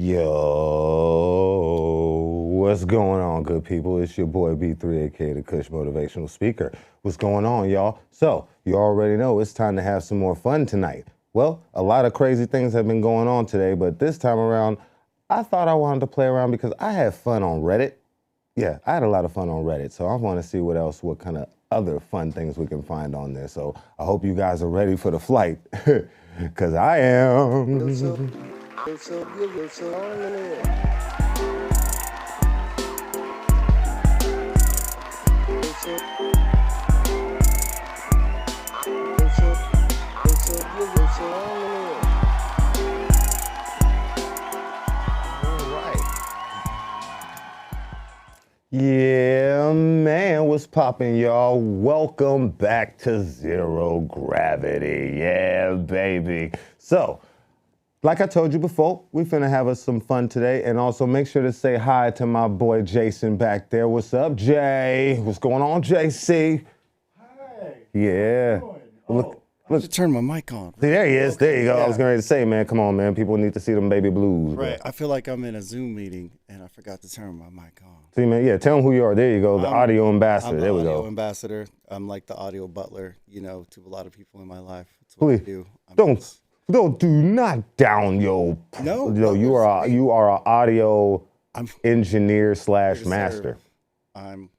Yo, what's going on, good people? It's your boy B3, aka the Kush Motivational Speaker. What's going on, y'all? So, you already know it's time to have some more fun tonight. Well, a lot of crazy things have been going on today, but this time around, I thought I wanted to play around because I had fun on Reddit. Yeah, I had a lot of fun on Reddit, so I want to see what kind of other fun things we can find on there. So, I hope you guys are ready for the flight, because I am. Yeah, man, what's poppin', y'all? Welcome back to Zero Gravity. Yeah, baby. So, like I told you before, we finna have us some fun today, and also make sure to say hi to my boy Jason back there. What's up, Jay? What's going on, JC? Hi. Yeah. Look. I should turn my mic on. See, there he is. Okay, there you go. yeah. I was going to say, man, come on, man. People need to see them baby blues. Right. Bro. I feel like I'm in a Zoom meeting, and I forgot to turn my mic on. See, man, yeah, tell them who you are. There you go, the audio ambassador. I'm there the we audio go. ambassador. I'm like the audio butler, you know, to a lot of people in my life. That's what Please, I do. do not down your. No, you are an audio engineer / master. I'm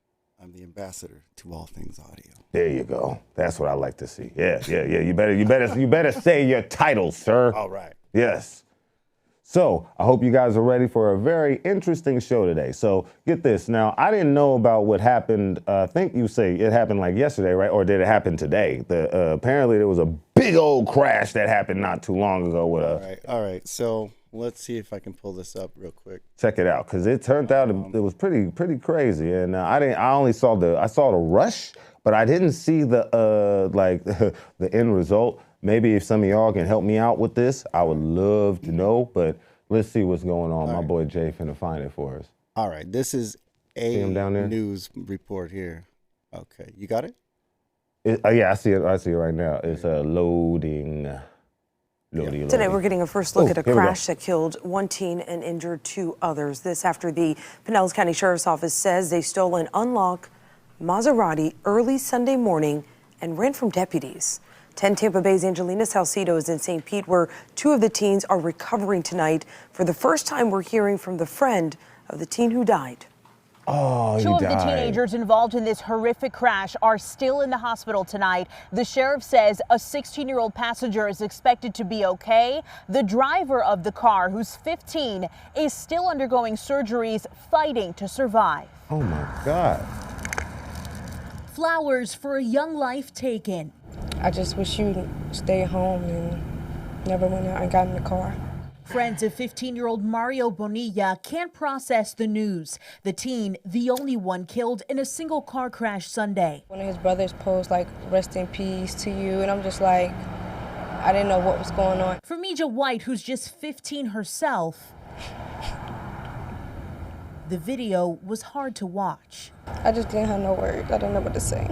the ambassador to all things audio. There you go. That's what I like to see. Yeah. You better say your title, sir. All right. Yes. So I hope you guys are ready for a very interesting show today. So get this. Now, I didn't know about what happened. I think you say it happened like yesterday, right? Or did it happen today? Apparently there was a big old crash that happened not too long ago with All right. So let's see if I can pull this up real quick. Check it out, because it turned out it was pretty crazy, and I only saw the rush, but I didn't see the the end result. Maybe if some of y'all can help me out with this, I would love to know. But let's see what's going on. My boy Jay finna find it for us. All right, this is a news report here. Okay, you got it? Yeah, I see it. I see it right now. It's loading. Today we're getting a first look at a crash that killed one teen and injured two others. This after the Pinellas County Sheriff's Office says they stole an unlocked Maserati early Sunday morning and ran from deputies. 10 Tampa Bay's Angelina Salcido is in St. Pete, where two of the teens are recovering tonight. For the first time, we're hearing from the friend of the teen who died. Oh, Two of the teenagers involved in this horrific crash are still in the hospital tonight. The sheriff says a 16-year-old passenger is expected to be okay. The driver of the car, who's 15, is still undergoing surgeries, fighting to survive. Oh my God. Flowers for a young life taken. I just wish you'd stay home and never went out and got in the car. Friends of 15-year-old Mario Bonilla can't process the news. The teen, the only one killed in a single car crash Sunday. One of his brothers posed like, "Rest in peace to you," and I'm just like, I didn't know what was going on. For Mija White, who's just 15 herself, the video was hard to watch. I just didn't have no words. I didn't know what to say.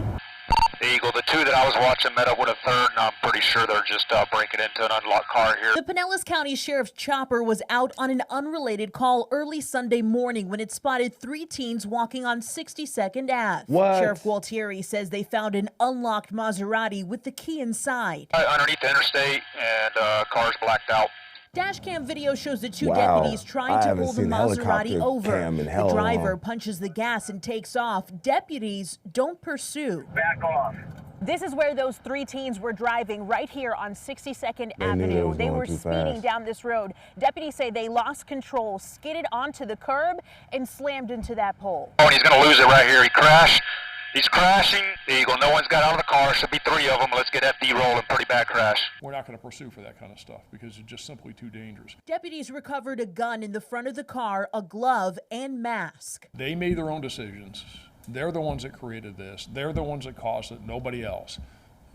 Eagle, the two that I was watching met up with a third, and I'm pretty sure they're just breaking into an unlocked car here. The Pinellas County Sheriff's chopper was out on an unrelated call early Sunday morning when it spotted three teens walking on 62nd Ave. What? Sheriff Gualtieri says they found an unlocked Maserati with the key inside. Underneath the interstate, and car's blacked out. Dashcam video shows the two deputies trying to pull the Maserati over. The driver punches the gas and takes off. Deputies don't pursue. Back off. This is where those three teens were driving right here on 62nd Avenue. They were speeding down this road. Deputies say they lost control, skidded onto the curb, and slammed into that pole. Oh, and he's going to lose it right here. He crashed. He's crashing. Eagle, no one's got out of the car. Should be three of them. Let's get that D-rolling. Pretty bad crash. We're not going to pursue for that kind of stuff because it's just simply too dangerous. Deputies recovered a gun in the front of the car, a glove, and mask. They made their own decisions. They're the ones that created this. They're the ones that caused it, nobody else.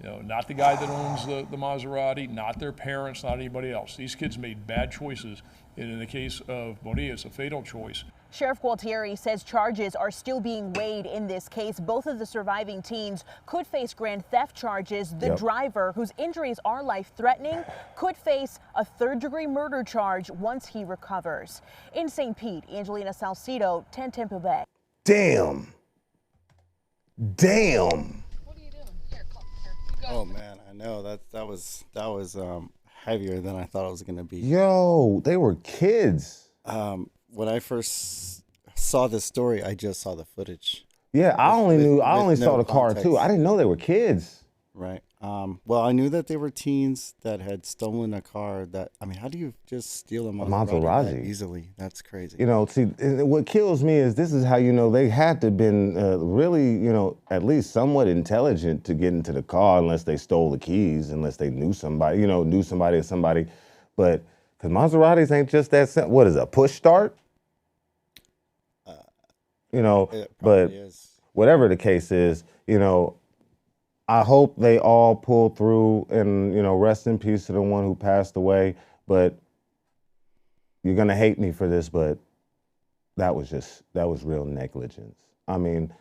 You know, not the guy that owns the Maserati, not their parents, not anybody else. These kids made bad choices, and in the case of Bonilla, it's a fatal choice. Sheriff Gualtieri says charges are still being weighed in this case. Both of the surviving teens could face grand theft charges. The driver, whose injuries are life-threatening, could face a third-degree murder charge once he recovers. In St. Pete, Angelina Salcido, 10 Tampa Bay. Damn. Damn. Oh man, I know that was heavier than I thought it was gonna be. Yo, they were kids. When I first saw this story, I just saw the footage. Yeah, I only saw the car too. I didn't know they were kids. Right. Well, I knew that they were teens that had stolen a car. I mean, how do you just steal a Maserati that easily? That's crazy. You know, see, what kills me is this is how you know they had to have been really, you know, at least somewhat intelligent to get into the car, unless they stole the keys, unless they knew somebody, you know, knew somebody or somebody. But because Maseratis ain't just that simple. What is a push start? You know, but whatever the case is, you know, I hope they all pull through and, you know, rest in peace to the one who passed away. But you're going to hate me for this, but that was real negligence. I mean,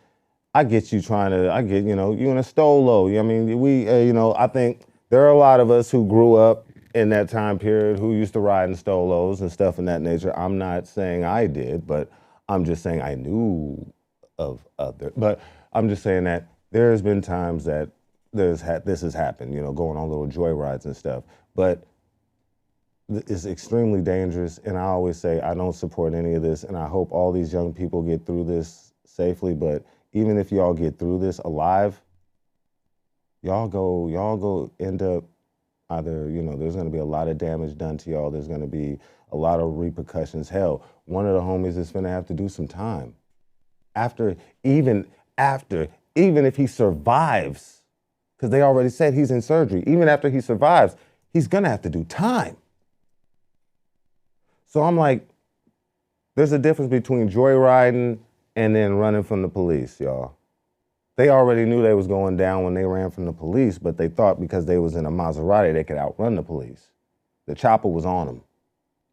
I get, you know, you in a stolo. I mean, you know, I think there are a lot of us who grew up in that time period who used to ride in stolos and stuff in that nature. I'm not saying I did, but I'm just saying I knew of other. But I'm just saying that there's been times that this has happened, you know, going on little joy rides and stuff. But it's extremely dangerous, and I always say I don't support any of this, and I hope all these young people get through this safely. But even if y'all get through this alive, y'all go end up either, you know, there's going to be a lot of damage done to y'all. There's going to be a lot of repercussions. Hell, one of the homies is going to have to do some time. Even if he survives, because they already said he's in surgery, even after he survives, he's going to have to do time. So I'm like, there's a difference between joyriding and then running from the police, y'all. They already knew they was going down when they ran from the police, but they thought because they was in a Maserati, they could outrun the police. The chopper was on them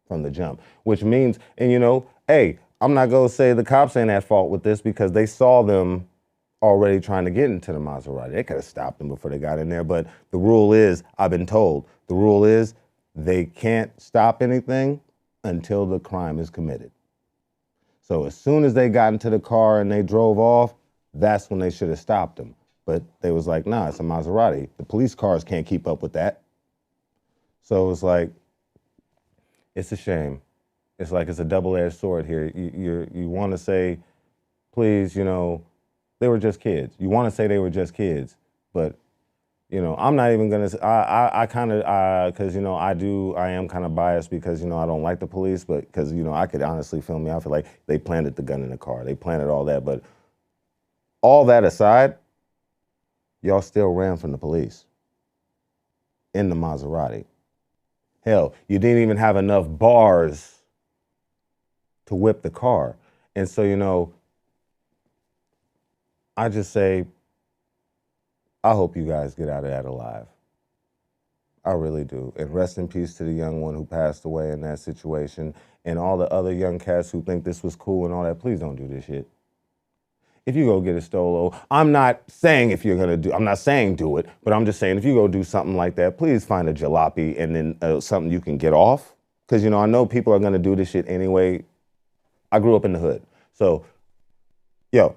from the jump, which means, and you know, hey, I'm not gonna say the cops ain't at fault with this because they saw them already trying to get into the Maserati. They could have stopped them before they got in there, but the rule is, I've been told, the rule is they can't stop anything until the crime is committed. So as soon as they got into the car and they drove off, that's when they should have stopped them. But they was like, nah, it's a Maserati. The police cars can't keep up with that. So it's like, it's a shame. It's like it's a double-edged sword here. You want to say, please, you know, they were just kids. You want to say they were just kids, but you know, I'm not even gonna. I kind of, because you know, I am kind of biased because you know I don't like the police, but because you know I could honestly feel me. I feel like they planted the gun in the car. They planted all that, but all that aside, y'all still ran from the police in the Maserati. Hell, you didn't even have enough bars to whip the car. And so, you know, I just say, I hope you guys get out of that alive. I really do. And rest in peace to the young one who passed away in that situation and all the other young cats who think this was cool and all that. Please don't do this shit. If you go get a stolo, I'm not saying I'm not saying do it, but I'm just saying if you go do something like that, please find a jalopy and then something you can get off. Because, you know, I know people are going to do this shit anyway. I grew up in the hood. So, yo.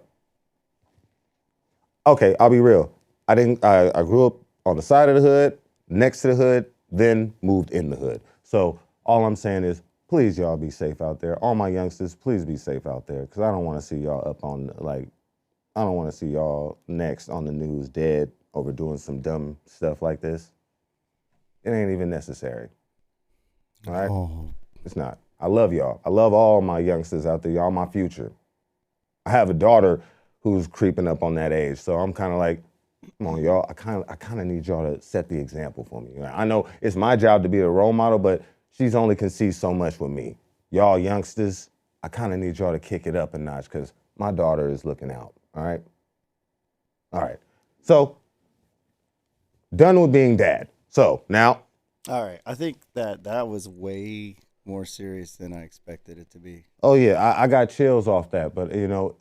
Okay, I'll be real. I grew up on the side of the hood, next to the hood, then moved in the hood. So all I'm saying is, please y'all be safe out there. All my youngsters, please be safe out there. Because I don't want to see y'all I don't want to see y'all next on the news dead over doing some dumb stuff like this. It ain't even necessary. All right? Oh. It's not. I love y'all. I love all my youngsters out there. Y'all my future. I have a daughter who's creeping up on that age. So I'm kind of like, come on, y'all. I kind of need y'all to set the example for me. I know it's my job to be a role model, but she's only can see so much with me. Y'all youngsters, I kind of need y'all to kick it up a notch because my daughter is looking out. All right? All right. So Done with being dad. So now. All right. I think that was way more serious than I expected it to be. Oh yeah, I got chills off that, but you know,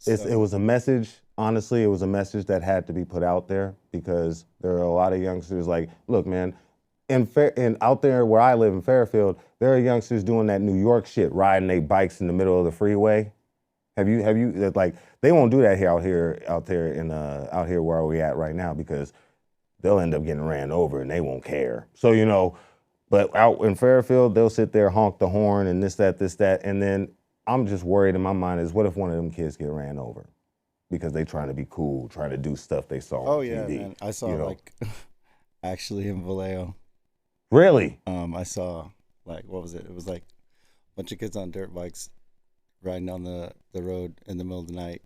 it was a message. Honestly, it was a message that had to be put out there because there are a lot of youngsters like, look, man, and out there where I live in Fairfield, there are youngsters doing that New York shit, riding their bikes in the middle of the freeway. Have you like they won't do that out here where we at right now because they'll end up getting ran over and they won't care. So, you know, but out in Fairfield, they'll sit there, honk the horn and this, that, and then I'm just worried in my mind is what if one of them kids get ran over because they trying to be cool, trying to do stuff they saw on TV. Man. I saw like actually in Vallejo. Really? I saw like, what was it? It was like a bunch of kids on dirt bikes riding down the road in the middle of the night,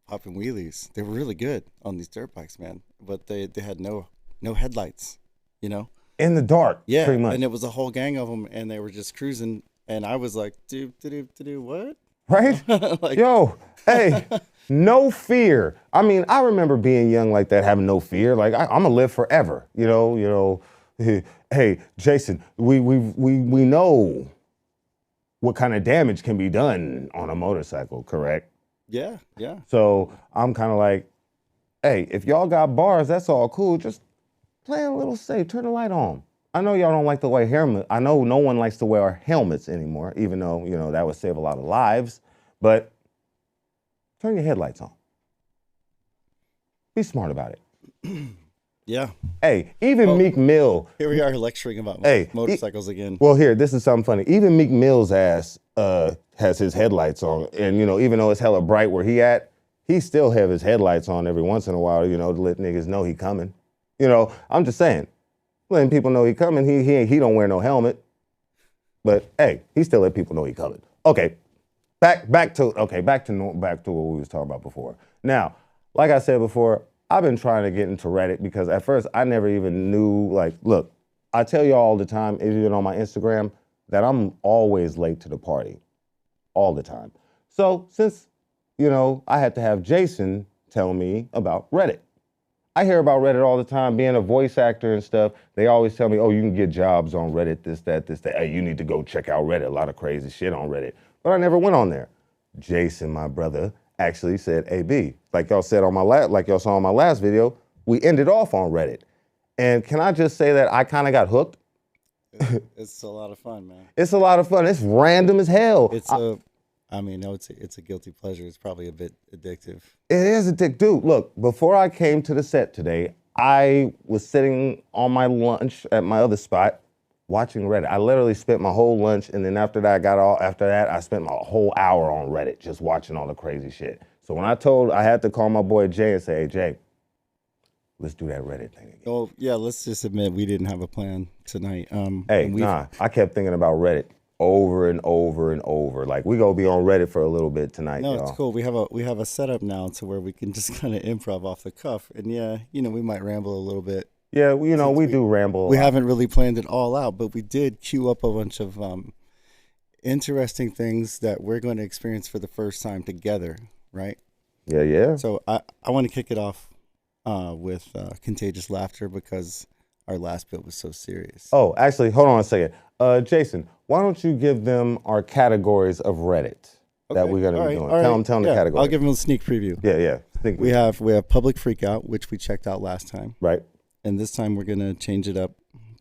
popping wheelies. They were really good on these dirt bikes, man. But they had no headlights, you know? In the dark, yeah, pretty much. And it was a whole gang of them, and they were just cruising. And I was like, do what? Right? Like, yo, hey, no fear. I mean, I remember being young like that, having no fear. Like I'm gonna live forever. You know. Hey, Jason, we know what kind of damage can be done on a motorcycle, correct? Yeah. So I'm kind of like, hey, if y'all got bars, that's all cool. Just play a little safe. Turn the light on. I know y'all don't like to wear helmets. I know no one likes to wear helmets anymore, even though, you know, that would save a lot of lives. But turn your headlights on. Be smart about it. Yeah. Hey, even Meek Mill. Here we are lecturing about motorcycles again. Well, here, this is something funny. Even Meek Mill's ass has his headlights on. And, you know, even though it's hella bright where he at, he still have his headlights on every once in a while, you know, to let niggas know he coming. You know, I'm just saying, letting people know he coming. He don't wear no helmet. But, hey, he still let people know he coming. Okay, back to what we was talking about before. Now, like I said before, I've been trying to get into Reddit because at first I never even knew, like, look, I tell you all the time, even on my Instagram, that I'm always late to the party. All the time. So since, you know, I had to have Jason tell me about Reddit. I hear about Reddit all the time, being a voice actor and stuff. They always tell me, oh, you can get jobs on Reddit, this, that. Hey, you need to go check out Reddit. A lot of crazy shit on Reddit. But I never went on there. Jason, my brother, actually said, hey, B, like y'all saw on my last video, we ended off on Reddit. And can I just say that I kind of got hooked? It's a lot of fun, man. It's a lot of fun. It's random as hell. It's a guilty pleasure. It's probably a bit addictive. It is addictive. Dude, look, before I came to the set today, I was sitting on my lunch at my other spot watching Reddit. I literally spent my whole lunch, and then after that, I spent my whole hour on Reddit just watching all the crazy shit. So when I had to call my boy Jay and say, hey, Jay, let's do that Reddit thing again. Well, yeah, let's just admit we didn't have a plan tonight. I kept thinking about Reddit over and over and over. Like, we gonna be on Reddit for a little bit tonight, No, y'all. It's cool. We have a setup now to where we can just kind of improv off the cuff. And yeah, you know, we might ramble a little bit. Yeah, we do ramble. We haven't really planned it all out, but we did queue up a bunch of interesting things that we're going to experience for the first time together, right? Yeah. So I want to kick it off with contagious laughter because our last bit was so serious. Oh, actually, hold on a second. Jason, why don't you give them our categories of Reddit that we're going to be doing? Tell them the categories. I'll give them a sneak preview. Yeah. We have public freakout, which we checked out last time. Right. And this time we're going to change it up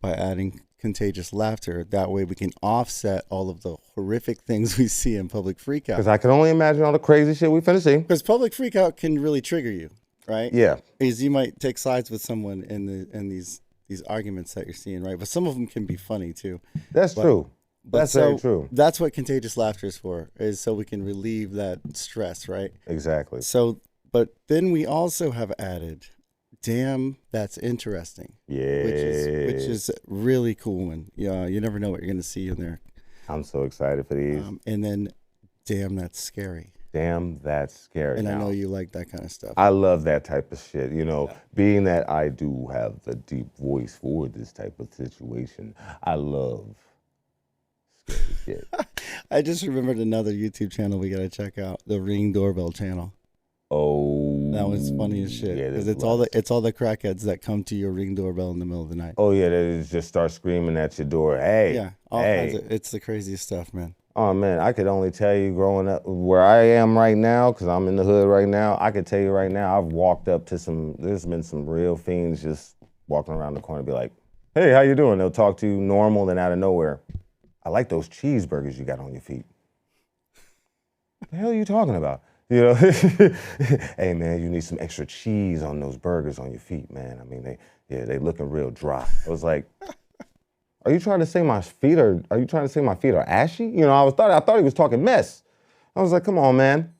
by adding contagious laughter. That way we can offset all of the horrific things we see in public freakout. Because I can only imagine all the crazy shit we finna see. Because public freakout can really trigger you, right? Yeah. Because you might take sides with someone in these arguments that you're seeing, right? But some of them can be funny too. That's true. That's very true. That's what contagious laughter is for, is so we can relieve that stress, right? Exactly. So, but then we also have added, damn, that's interesting. Yeah. Which is really cool. And you never know what you're going to see in there. I'm so excited for these. And then, damn, that's scary. Damn, that's scary. And I know you like that kind of stuff. I love that type of shit. You know, being that I do have a deep voice for this type of situation, I love scary shit. I just remembered another YouTube channel we got to check out, the Ring Doorbell channel. Oh, That was funny as shit. yeah, Because there's it's all the crackheads that come to your Ring doorbell in the middle of the night. Oh yeah, they just start screaming at your door. Hey, Yeah, all kinds of. It's the craziest stuff, man. Oh man, I could only tell you growing up where I am right now, because I'm in the hood right now. I could tell you right now, I've walked up to there's been some real fiends just walking around the corner, be like, "Hey, how you doing?" They'll talk to you normal, then out of nowhere, "I like those cheeseburgers you got on your feet." The hell are you talking about? You know, hey man, you need some extra cheese on those burgers on your feet, man. I mean, they looking real dry. I was like, are you trying to say my feet are ashy? You know, I thought he was talking mess. I was like, come on, man.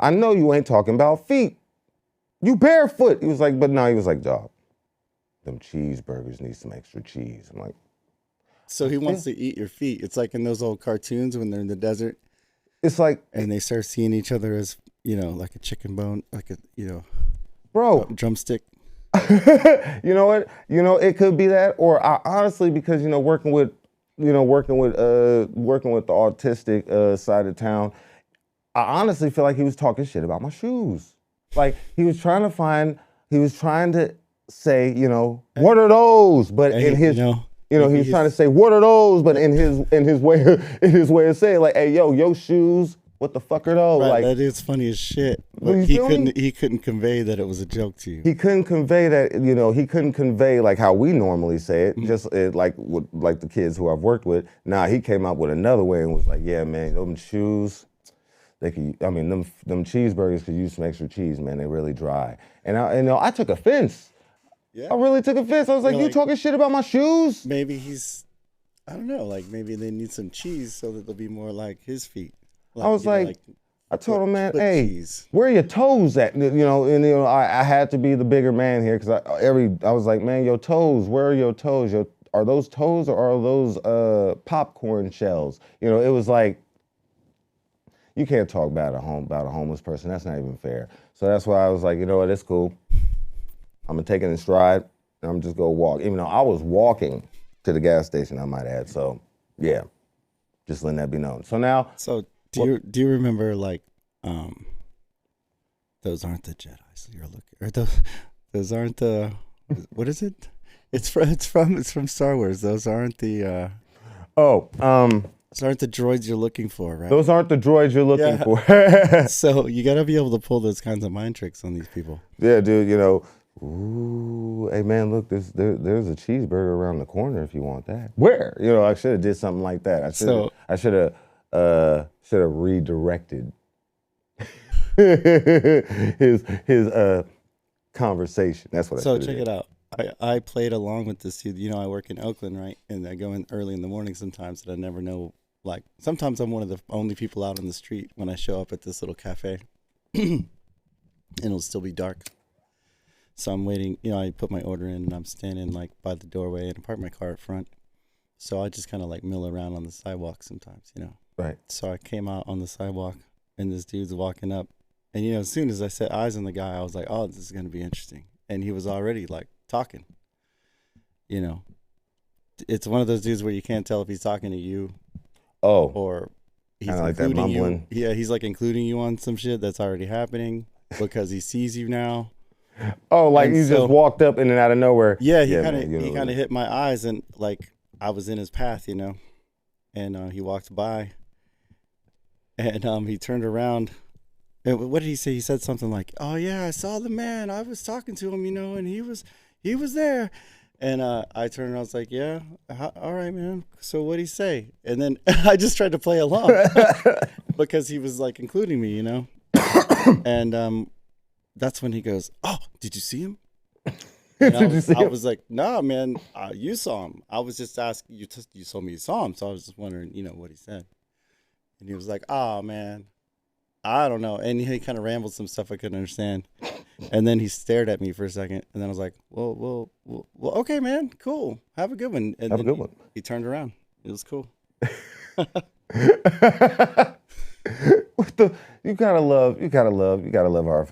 I know you ain't talking about feet. You barefoot. He was like, but no, he was like, dog, them cheeseburgers need some extra cheese. I'm like, so he wants to eat your feet. It's like in those old cartoons when they're in the desert. It's like, and they start seeing each other as, like a chicken bone, like a, bro, drumstick. You know what? It could be that, or I honestly, because working with the autistic side of town, I honestly feel like he was talking shit about my shoes. Like he was trying to say, what are those? But in his, he was trying to say, what are those? But in his way of saying, like, hey, yo, shoes. What the fuck are those? Right, like, that is funny as shit. But he couldn't convey that it was a joke to you. He couldn't convey that, he couldn't convey like how we normally say it, just like the kids who I've worked with. Nah, he came up with another way and was like, yeah, man, them shoes, them cheeseburgers could use some extra cheese, man. They really dry. And I took offense. Yeah. I really took offense. I was like, you talking shit about my shoes? Maybe I don't know, like maybe they need some cheese so that they'll be more like his feet. I was like, I told him, man, hey, where are your toes at? I had to be the bigger man here because I was like, man, your toes, where are your toes? Are those toes or are those popcorn shells? It was like, you can't talk about a homeless person. That's not even fair. So that's why I was like, you know what, it's cool. I'm gonna take it in stride and I'm just gonna walk. Even though I was walking to the gas station, I might add. So yeah, just letting that be known. So now. Do you remember like those aren't the Jedis you're looking, or those aren't the, what is it? It's from Star Wars. Those aren't the those aren't the droids you're looking for, right? Those aren't the droids you're looking for. So you gotta be able to pull those kinds of mind tricks on these people. Yeah, dude. Ooh, hey man, look, there's a cheeseburger around the corner if you want that. Where? I should have did something like that. I should have redirected his conversation. That's what I should have did. So check it out. I played along with this dude. I work in Oakland, right? And I go in early in the morning sometimes that I never know. Like, sometimes I'm one of the only people out on the street when I show up at this little cafe. And it'll still be dark. So I'm waiting. I put my order in and I'm standing, like, by the doorway and I park my car up front. So I just kind of, like, mill around on the sidewalk sometimes, Right. So I came out on the sidewalk and this dude's walking up. And, as soon as I set eyes on the guy, I was like, oh, this is going to be interesting. And he was already, like, talking. It's one of those dudes where you can't tell if he's talking to you. Oh. Or he's like that including mumbling. you. Yeah, he's, like, including you on some shit that's already happening because he sees you now. Oh, like and you just walked up in and out of nowhere. Yeah, he kind of hit my eyes and, like, I was in his path, and he walked by, and he turned around, and what did he say? He said something like, "Oh yeah, I saw the man. I was talking to him, and he was there." And I turned around, I was like, "Yeah, all right, man. So what'd he say?" And then I just tried to play along because he was like including me, and that's when he goes, "Oh, did you see him?" I was like, "Nah, man, you saw him. I was just asking you. You told me you saw him, so I was just wondering, what he said." And he was like, "Oh man, I don't know." And he kind of rambled some stuff I couldn't understand. And then he stared at me for a second, and then I was like, "Well, okay, man, cool. Have a good one." And have a good one. He turned around. It was cool. You gotta love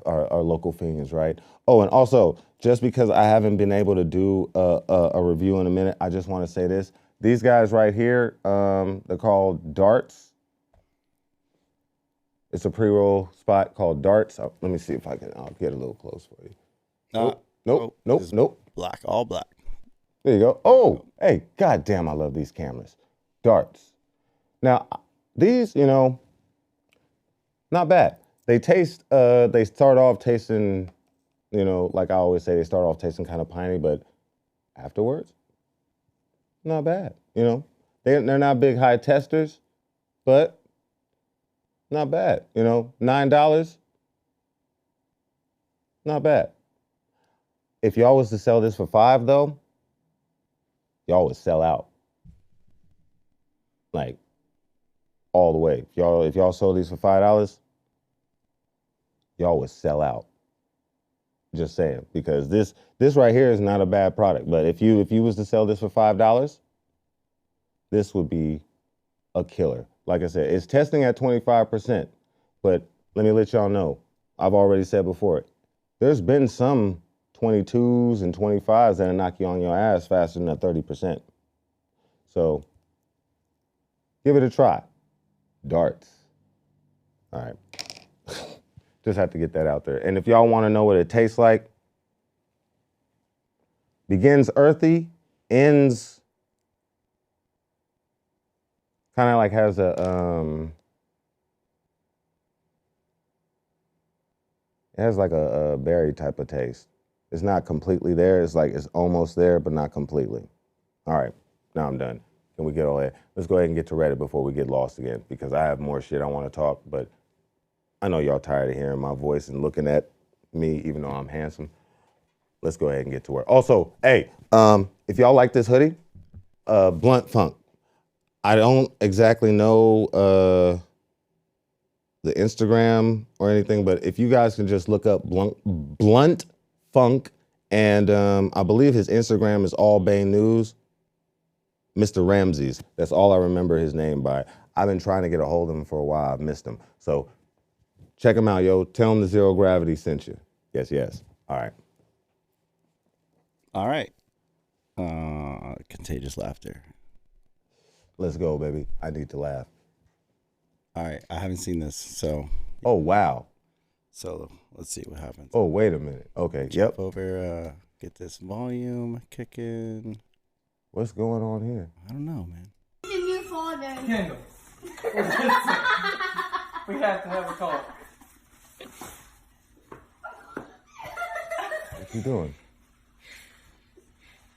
our local fiends, right? Oh, and also, just because I haven't been able to do a review in a minute, I just want to say this: these guys right here, they're called Darts. It's a pre-roll spot called Darts. Let me see if I'll get a little close for you. Nope. Black, all black. There you go. Oh, hey, goddamn, I love these cameras. Darts. Now, these, not bad. They start off tasting, like I always say, they start off tasting kind of piney, but afterwards, not bad. They're not big high testers, but not bad. $9, not bad. If y'all was to sell this for $5 though, y'all would sell out. Like all the way. If y'all sold these for $5, y'all would sell out. Just saying, because this right here is not a bad product. But if you was to sell this for $5, this would be a killer. Like I said, it's testing at 25%. But let me let y'all know, I've already said before, there's been some 22s and 25s that'll knock you on your ass faster than that 30%. So give it a try. Darts. All right. Just have to get that out there. And if y'all want to know what it tastes like, begins earthy, ends kind of like has a it has like a berry type of taste. It's not completely there. It's like it's almost there, but not completely. All right, now I'm done. Can we get all that? Let's go ahead and get to Reddit before we get lost again, because I have more shit I want to talk, but I know y'all tired of hearing my voice and looking at me, even though I'm handsome. Let's go ahead and get to work. Also, hey, if y'all like this hoodie, Blunt Funk. I don't exactly know the Instagram or anything, but if you guys can just look up Blunt Funk, and I believe his Instagram is All Bay News, Mr. Ramses. That's all I remember his name by. I've been trying to get a hold of him for a while. I've missed him. So check him out, yo. Tell him the Zero Gravity sent you. Yes. All right. Contagious laughter. Let's go, baby. I need to laugh. All right. I haven't seen this, so. Oh, wow. So let's see what happens. Oh, wait a minute. Okay, Jump over, get this volume kicking. What's going on here? I don't know, man. The new folder. Kendall. We have to have a talk. What you doing?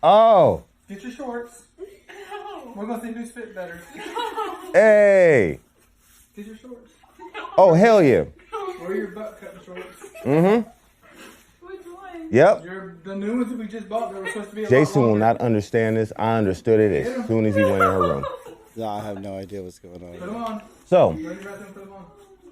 Oh. Get your shorts. We're gonna see who's fit better. Hey. Get your shorts. Oh, hell yeah. Wear your butt cutting shorts. Mm-hmm. Which one? Yep. The new ones that we just bought, they were supposed to be a Jason lot will longer. not understand this. I understood it as soon as he went in her room. No, I have no idea what's going on. Put them on. So, Ready right there, put them on.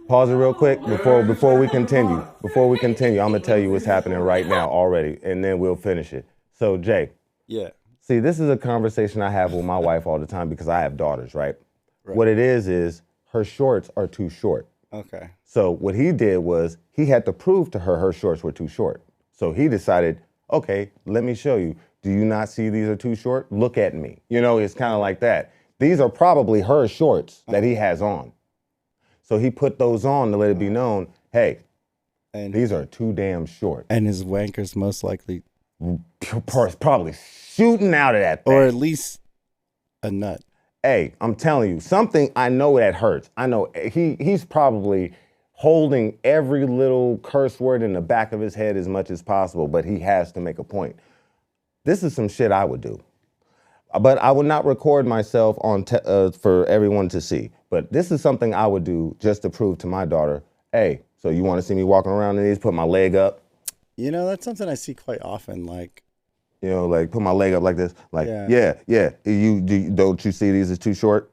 pause it real quick before we continue. Before we continue, I'm gonna tell you what's happening right now already, and then we'll finish it. So, Jay. Yeah. See, this is a conversation I have with my wife all the time because I have daughters, right? What it is her shorts are too short. Okay. So what he did was he had to prove to her shorts were too short. So he decided, okay, let me show you. Do you not see these are too short? Look at me. It's kind of like that. These are probably her shorts that he has on. So he put those on to let it be known, hey, and these are too damn short. And his wanker's most likely probably shooting out of that thing. Or at least a nut. Hey, I'm telling you, something I know that hurts. I know he's probably holding every little curse word in the back of his head as much as possible, but he has to make a point. This is some shit I would do. But I would not record myself on for everyone to see. But this is something I would do just to prove to my daughter, hey, so you want to see me walking around in these, put my leg up? That's something I see quite often, like put my leg up like this. Like, yeah. Don't you see these as too short?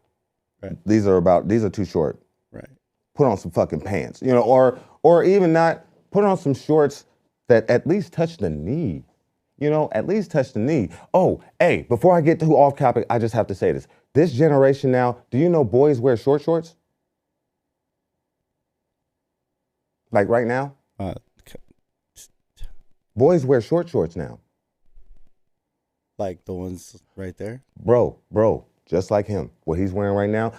Right. These are too short. Right. Put on some fucking pants, or even not, put on some shorts that at least touch the knee. At least touch the knee. Oh, hey, before I get too off topic, I just have to say this. This generation now, do you know boys wear short shorts? Like right now? Boys wear short shorts now. Like the ones right there? Bro, just like him. What he's wearing right now,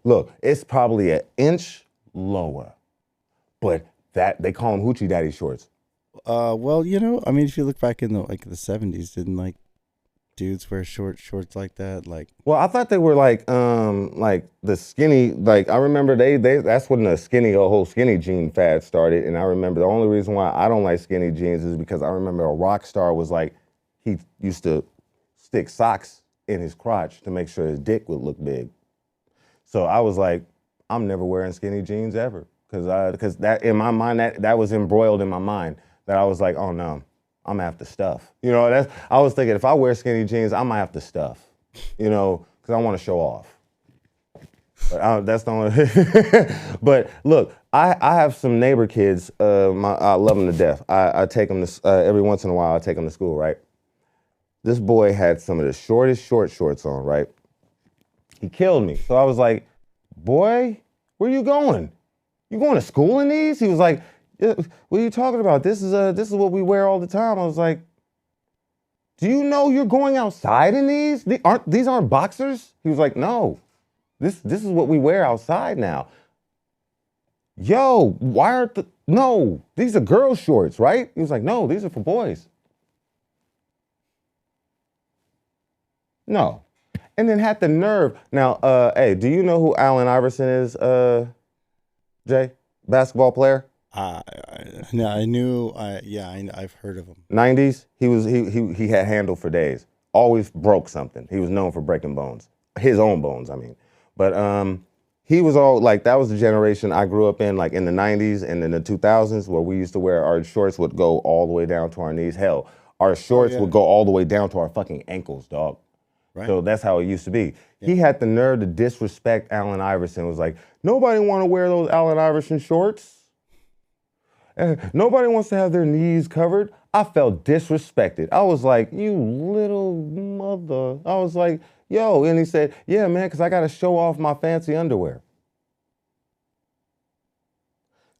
look, it's probably an inch lower. But that they call them hoochie daddy shorts. Well, you know, I mean, if you look back in the 70s, didn't like dudes wear shorts like that? Like, well, I thought they were like the skinny. Like I remember they that's when the whole skinny jean fad started. And I remember the only reason why I don't like skinny jeans is because I remember a rock star was like he used to stick socks in his crotch to make sure his dick would look big. So I was like, I'm never wearing skinny jeans ever. Because that in my mind that was embroiled in my mind that I was like, oh no, I'm gonna have to stuff. You know, I was thinking if I wear skinny jeans, I might have to stuff. You know, because I want to show off. But that's the only. But look, I have some neighbor kids. I love them to death. I take them to every once in a while. I take them to school. Right. This boy had some of the shortest shorts on. Right. He killed me. So I was like, boy, where you going? You going to school in these? He was like, yeah, what are you talking about? This is what we wear all the time. I was like, do you know you're going outside in these? These aren't boxers? He was like, no, this is what we wear outside now. Yo, no, these are girl shorts, right? He was like, no, these are for boys. No. And then had the nerve. Now, hey, do you know who Allen Iverson is, Jay? Basketball player? No, I knew. I've heard of him. 90s, he had handle for days. Always broke something. He was known for breaking bones, his own bones, I mean. But he was all like that was the generation I grew up in, like in the 90s and in the 2000s, where we used to wear our shorts would go all the way down to our knees. Hell, our shorts would go all the way down to our fucking ankles, dog. Right. So that's how it used to be. Yeah. He had the nerve to disrespect Allen Iverson. Was like, nobody want to wear those Allen Iverson shorts. Nobody wants to have their knees covered. I felt disrespected. I was like, you little mother. I was like, yo. And he said, yeah, man, because I got to show off my fancy underwear.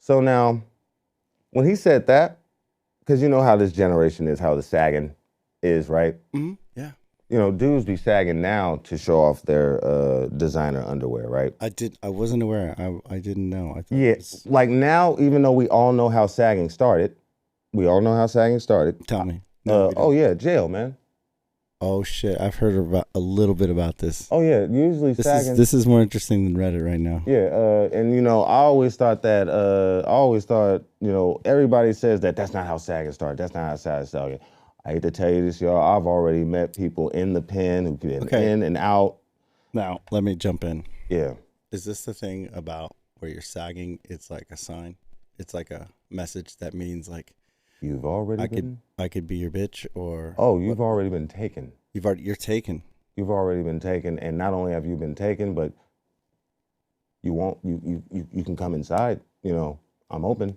So now, when he said that, because you know how this generation is, how the sagging is, right? Mm-hmm. Yeah. You know, dudes be sagging now to show off their designer underwear, right? I wasn't aware. I didn't know. I thought yeah, like now, even though we all know how sagging started, Tell me. No, yeah, jail, man. Oh shit! I've heard about a little bit about this. Oh yeah, usually sagging. This is more interesting than Reddit right now. Yeah, and you know, I always thought, you know, everybody says that's not how sagging started. That's not how sagging started. I hate to tell you this, y'all. I've already met people in the pen who've been in and out. Now, let me jump in. Yeah. Is this the thing about where you're sagging? It's like a sign. It's like a message that means like you've already I could be your bitch, or you've already been taken. You're taken. You've already been taken, and not only have you been taken, but you can come inside. You know, I'm open.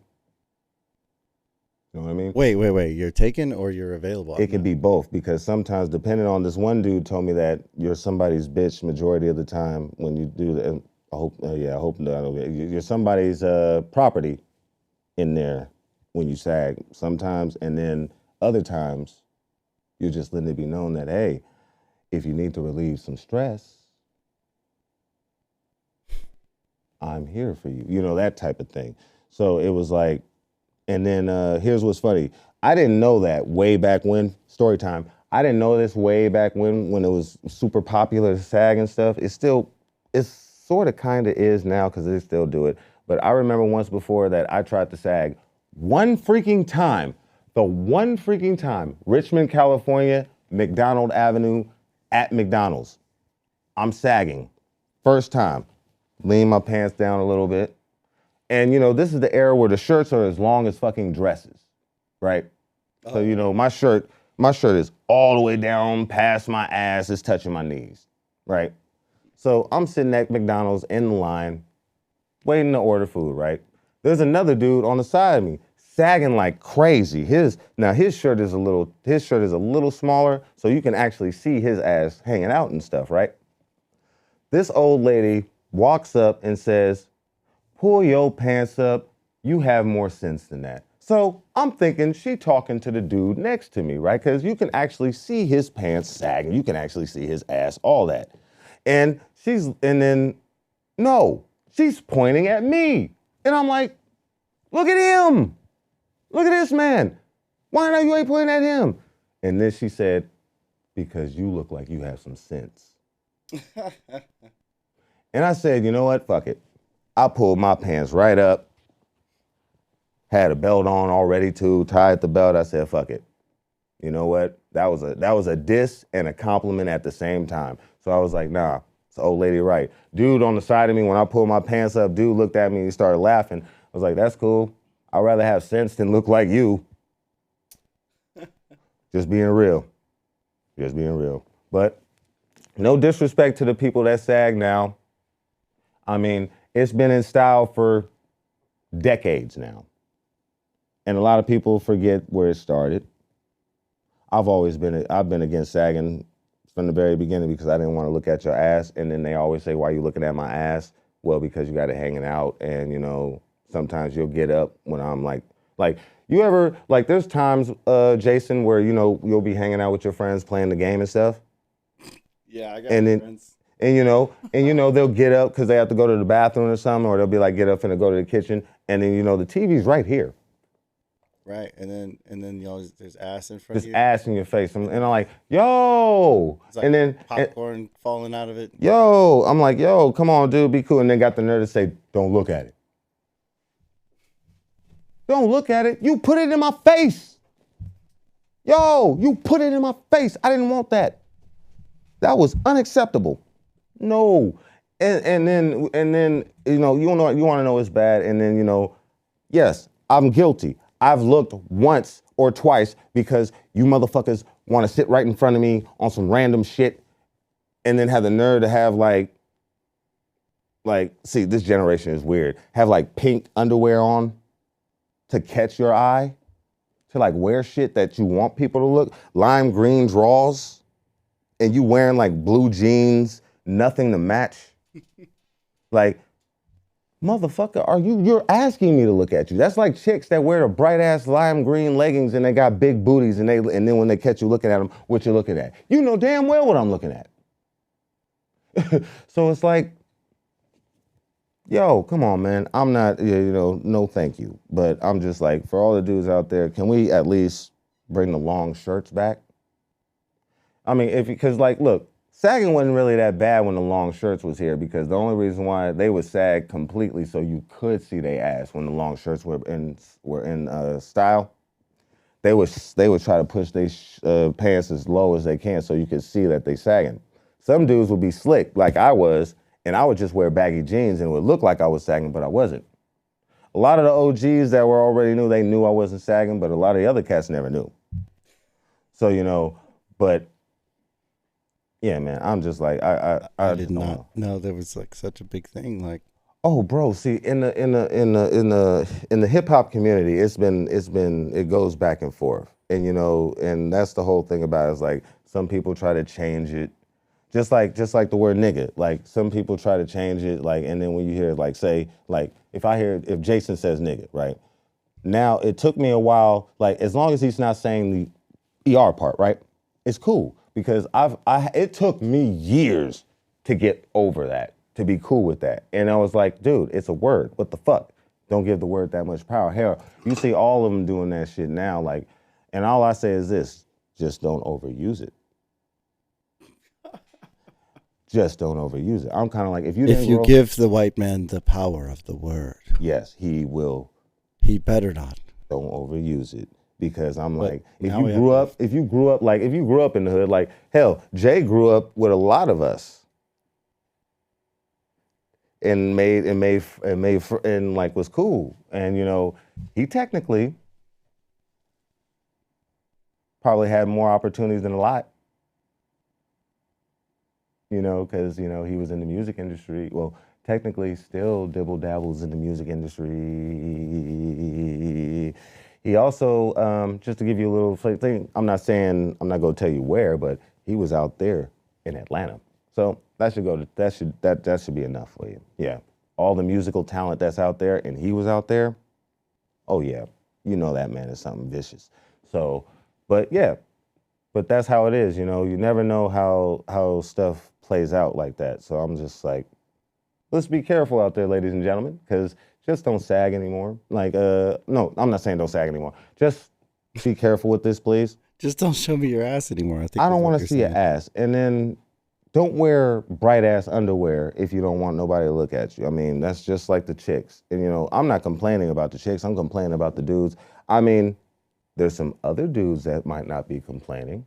You know what I mean? Wait. You're taken or you're available? It could be both, because sometimes, depending on this one dude told me that you're somebody's bitch majority of the time when you do that. I hope you're somebody's property in there when you sag sometimes, and then other times you're just letting it be known that, hey, if you need to relieve some stress, I'm here for you. You know, that type of thing. So it was like, and then here's what's funny. I didn't know that way back when, story time. I didn't know this way back when it was super popular to sag and stuff. It's sort of kind of is now because they still do it. But I remember once before that I tried to sag one freaking time. The one freaking time. Richmond, California, McDonald Avenue at McDonald's. I'm sagging. First time. Lean my pants down a little bit. And, you know, this is the era where the shirts are as long as fucking dresses, right? Oh. So, you know, my shirt is all the way down past my ass. It's touching my knees, right? So I'm sitting at McDonald's in the line, waiting to order food, right? There's another dude on the side of me, sagging like crazy. His shirt is a little smaller, so you can actually see his ass hanging out and stuff, right? This old lady walks up and says, pull your pants up, you have more sense than that. So I'm thinking she talking to the dude next to me, right? Because you can actually see his pants sagging, you can actually see his ass, all that. And she's pointing at me. And I'm like, look at him. Look at this man. Why are you ain't pointing at him? And then she said, because you look like you have some sense. And I said, you know what? Fuck it. I pulled my pants right up, had a belt on already too, tied the belt. I said, fuck it. You know what? That was a diss and a compliment at the same time. So I was like, nah, it's the old lady right. Dude on the side of me, when I pulled my pants up, dude looked at me and he started laughing. I was like, that's cool. I'd rather have sense than look like you. Just being real. Just being real. But no disrespect to the people that sag now. I mean, it's been in style for decades now. And a lot of people forget where it started. I've been against sagging from the very beginning because I didn't want to look at your ass. And then they always say, why are you looking at my ass? Well, because you got it hanging out. And, you know, sometimes you'll get up when I'm like, you ever, like, there's times, Jason, where, you know, you'll be hanging out with your friends playing the game and stuff. Yeah, I got friends. And you know, they'll get up because they have to go to the bathroom or something, or they'll be like, get up and go to the kitchen. And then, you know, the TV's right here. Right, and then you know, there's ass in front Just of you. ass in your face. And I'm like, yo. It's like and then popcorn falling out of it. Yo, I'm like, yo, come on, dude, be cool. And then got the nerve to say, don't look at it. Don't look at it. You put it in my face. Yo, you put it in my face. I didn't want that. That was unacceptable. No. And then you know, you want to know it's bad. And then, you know, yes, I'm guilty. I've looked once or twice because you motherfuckers want to sit right in front of me on some random shit and then have the nerve to have like, see, this generation is weird. Have like pink underwear on to catch your eye, to like wear shit that you want people to look, lime green drawers, and you wearing like blue jeans, nothing to match. Like, motherfucker, you're asking me to look at you. That's like chicks that wear the bright ass lime green leggings and they got big booties and then when they catch you looking at them, what you looking at? You know damn well what I'm looking at. So it's like, yo, come on, man. I'm not, you know, no thank you. But I'm just like, for all the dudes out there, can we at least bring the long shirts back? I mean, because like, look, sagging wasn't really that bad when the long shirts was here because the only reason why they would sag completely so you could see their ass when the long shirts were in style. They would try to push their pants as low as they can so you could see that they sagging. Some dudes would be slick like I was, and I would just wear baggy jeans and it would look like I was sagging, but I wasn't. A lot of the OGs that were already they knew I wasn't sagging, but a lot of the other cats never knew. So, you know, but yeah, man, I'm just like I did not know there was like such a big thing. Like, oh, bro, see, in the hip hop community, it goes back and forth, and you know, and that's the whole thing about it, is like some people try to change it, just like the word nigga. Like some people try to change it, like, and then when you hear like say like if Jason says nigga, right? Now it took me a while, like as long as he's not saying the ER part, right? It's cool. Because it took me years to get over that, to be cool with that. And I was like, dude, it's a word. What the fuck? Don't give the word that much power. Hell, you see all of them doing that shit now. Like, and all I say is this, just don't overuse it. Just don't overuse it. I'm kind of like, if you give the white man the power of the word. Yes, he will. He better not. Don't overuse it. Because I'm like, if you grew up in the hood, like hell, Jay grew up with a lot of us, and was cool, and you know, he technically probably had more opportunities than a lot, you know, because you know he was in the music industry. Well, technically, still dibble dabbles in the music industry. He also, just to give you a little thing, I'm not going to tell you where, but he was out there in Atlanta. So that should be enough for you. Yeah. All the musical talent that's out there and he was out there. Oh yeah. You know that man is something vicious. So, but yeah, but that's how it is. You know, you never know how stuff plays out like that. So I'm just like, let's be careful out there, ladies and gentlemen, because just don't sag anymore. Like, no, I'm not saying don't sag anymore. Just be careful with this, please. Just don't show me your ass anymore. I think I don't want to see your ass. And then don't wear bright ass underwear if you don't want nobody to look at you. I mean, that's just like the chicks. And, you know, I'm not complaining about the chicks. I'm complaining about the dudes. I mean, there's some other dudes that might not be complaining.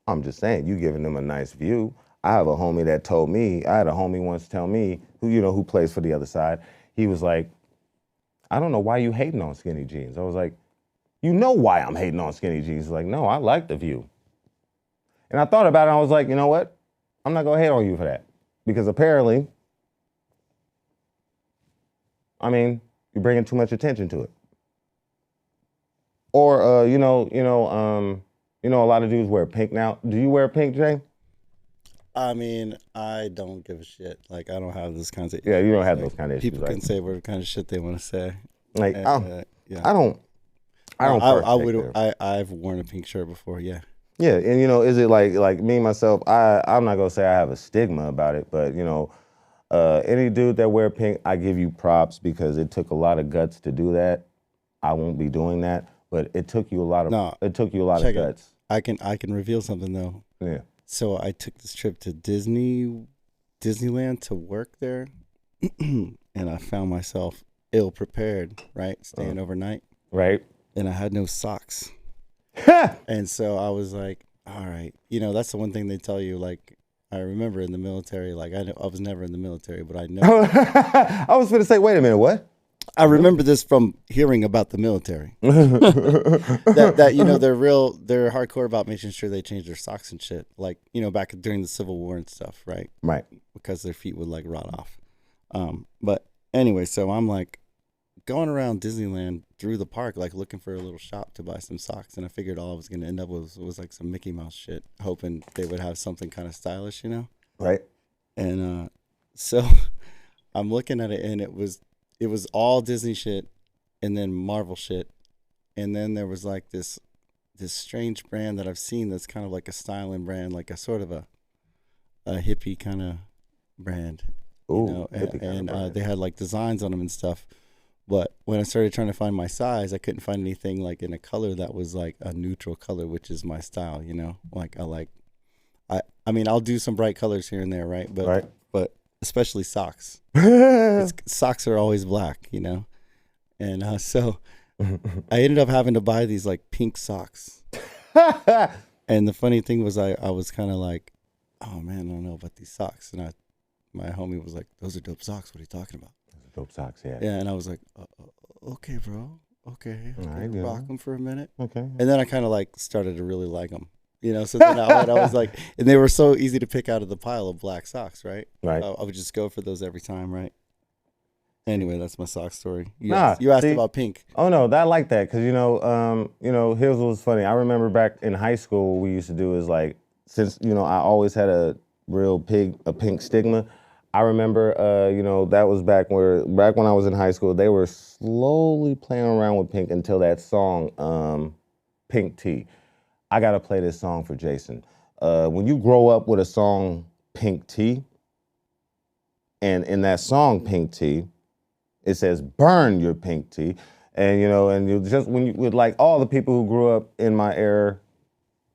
I'm just saying, you giving them a nice view. I have a homie that told me, I had a homie once tell me, who, you know, who plays for the other side. He was like, I don't know why you hating on skinny jeans. I was like, you know why I'm hating on skinny jeans. He's like, no, I like the view. And I thought about it, and I was like, you know what? I'm not gonna hate on you for that. Because apparently, I mean, you're bringing too much attention to it. Or, you know, a lot of dudes wear pink now. Do you wear pink, Jay? I mean, I don't give a shit. Like, I don't have those kinds of issues. Yeah, you don't have those kind of issues. People can say whatever kind of shit they want to say. Like, yeah. I've worn a pink shirt before, yeah. Yeah, and you know, is it like me, myself, I'm not gonna say I have a stigma about it, but you know, any dude that wear pink, I give you props because it took a lot of guts to do that. I won't be doing that, but it took you a lot of of guts. I can reveal something though. Yeah. So I took this trip to Disneyland to work there, and I found myself ill prepared, right? Staying overnight. Right. And I had no socks. And so I was like, all right. You know, that's the one thing they tell you, like, I remember in the military, like, I was never in the military, but I know. I was going to say, wait a minute, what? I remember this from hearing about the military. that you know, they're hardcore about making sure they change their socks and shit. Like, you know, back during the Civil War and stuff, right? Right. Because their feet would like rot off. But anyway, so I'm like going around Disneyland through the park, like looking for a little shop to buy some socks, and I figured all I was gonna end up with was like some Mickey Mouse shit, hoping they would have something kind of stylish, you know? Right. And so I'm looking at it, and it was all Disney shit, and then Marvel shit, and then there was like this strange brand that I've seen that's kind of like a styling brand, like a sort of a hippie kind of brand. Ooh, you know? And they had like designs on them and stuff. But when I started trying to find my size, I couldn't find anything like in a color that was like a neutral color, which is my style, you know? Like I mean, I'll do some bright colors here and there, right? But especially socks. Socks are always black, you know? And so I ended up having to buy these like pink socks. And the funny thing was I was kind of like, oh man, I don't know about these socks. And my homie was like, those are dope socks. What are you talking about? Dope socks, yeah. Yeah, and I was like, okay, bro. Okay, rock them for a minute. Okay. And then I kind of like started to really like them, you know. So then I was like, and they were so easy to pick out of the pile of black socks, right? Right. I would just go for those every time, right? Anyway, that's my sock story. You asked about pink. Oh no, I like that because you know, here's what was funny. I remember back in high school, what we used to do is like, since you know, I always had a pink stigma. I remember, that was back when I was in high school, they were slowly playing around with pink until that song, Pink Tea. I gotta play this song for Jason. When you grow up with a song, Pink Tea, and in that song, Pink Tea, it says, burn your pink tea. And, and you just, with like all the people who grew up in my era,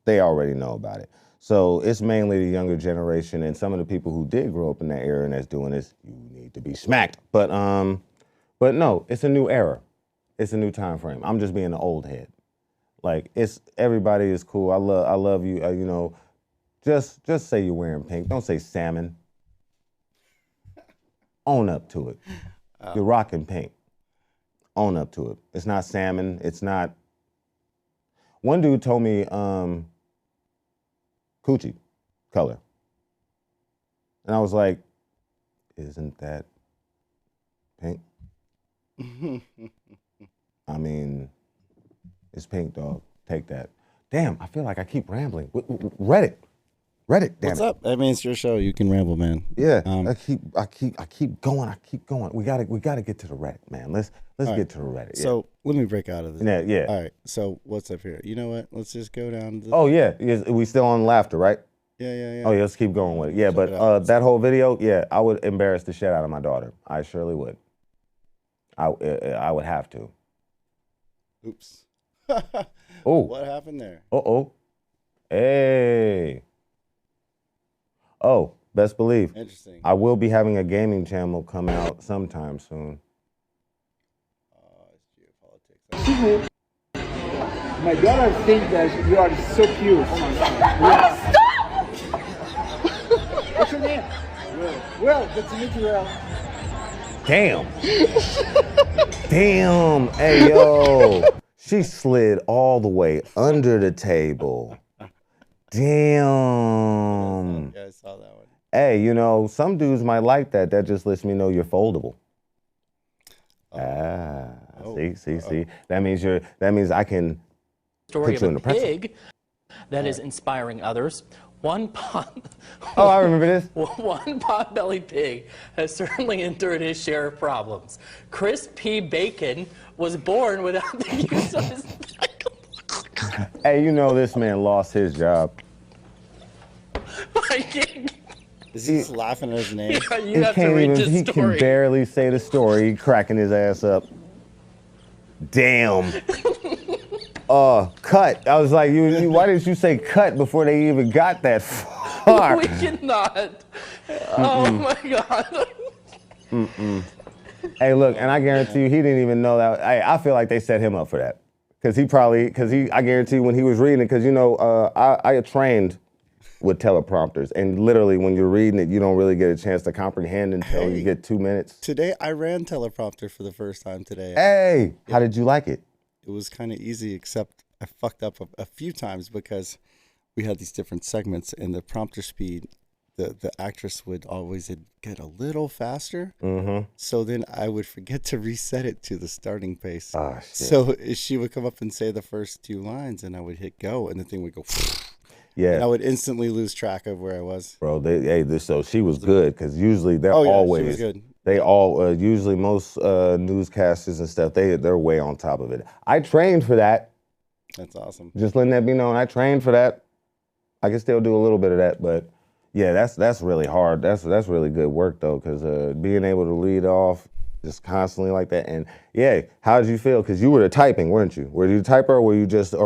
they already know about it. So it's mainly the younger generation and some of the people who did grow up in that era and that's doing this, you need to be smacked. But no, it's a new era. It's a new time frame. I'm just being an old head. Like everybody is cool. I love you. Just say you're wearing pink. Don't say salmon. Own up to it. You're rocking pink. Own up to it. It's not salmon. It's not. One dude told me coochie color. And I was like, isn't that pink? I mean, it's pink, dog. Take that. Damn, I feel like I keep rambling. Reddit, damn What's up? I mean, it's your show. You can ramble, man. Yeah, I keep going. We gotta get to the Reddit, man. Let's get to the Reddit. Yeah. So let me break out of this. Yeah. All right. So what's up here? You know what? Let's just go down. Oh yeah. We still on laughter, right? Yeah. Oh, yeah, let's keep going with it. Yeah, but that whole video, yeah, I would embarrass the shit out of my daughter. I surely would. I would have to. Oops. Oh. What happened there? Uh-oh. Hey. Oh, best believe. Interesting. I will be having a gaming channel come out sometime soon. It's geopolitics. My daughter thinks that you are so cute. Oh my God. Stop! What's your name? Will, good to meet you, Will. Damn. Damn. Hey, yo. She slid all the way under the table. Damn. Yeah, I saw that one. Hey, you know, some dudes might like that. That just lets me know you're foldable. See. That means I can Story put you in of the a pretzel. pig that is inspiring others. One Oh, I remember this. One pot-bellied pig has certainly endured his share of problems. Chris P. Bacon was born without the use of his Hey, you know this man lost his job. Is he just laughing at his name? Yeah, you have to read this He story. can barely say the story. He cracking his ass up. Damn. Cut. I was like, why didn't you say cut before they even got that far? We cannot. Oh my God. Hey, look, and I guarantee you, he didn't even know that. I feel like they set him up for that. I guarantee you when he was reading it, because, you know, I trained with teleprompters, and literally when you're reading it, you don't really get a chance to comprehend until you get 2 minutes. Today, I ran teleprompter for the first time today. Hey, how did you like it? It was kind of easy, except I fucked up a few times because we had these different segments, and the prompter speed, the actress would always get a little faster. Mm-hmm. So then I would forget to reset it to the starting pace. Oh, shit. So she would come up and say the first 2 lines, and I would hit go, and the thing would go. Yeah. And I would instantly lose track of where I was. Bro, so she was good, because usually they're always. She was good. They all, usually most newscasters and stuff, they're way on top of it. I trained for that. That's awesome. Just letting that be known, I trained for that. I can still do a little bit of that, but yeah, that's really hard. That's really good work though, because being able to lead off just constantly like that. And yeah, how did you feel? Because you were typing, weren't you? Were you a typer, or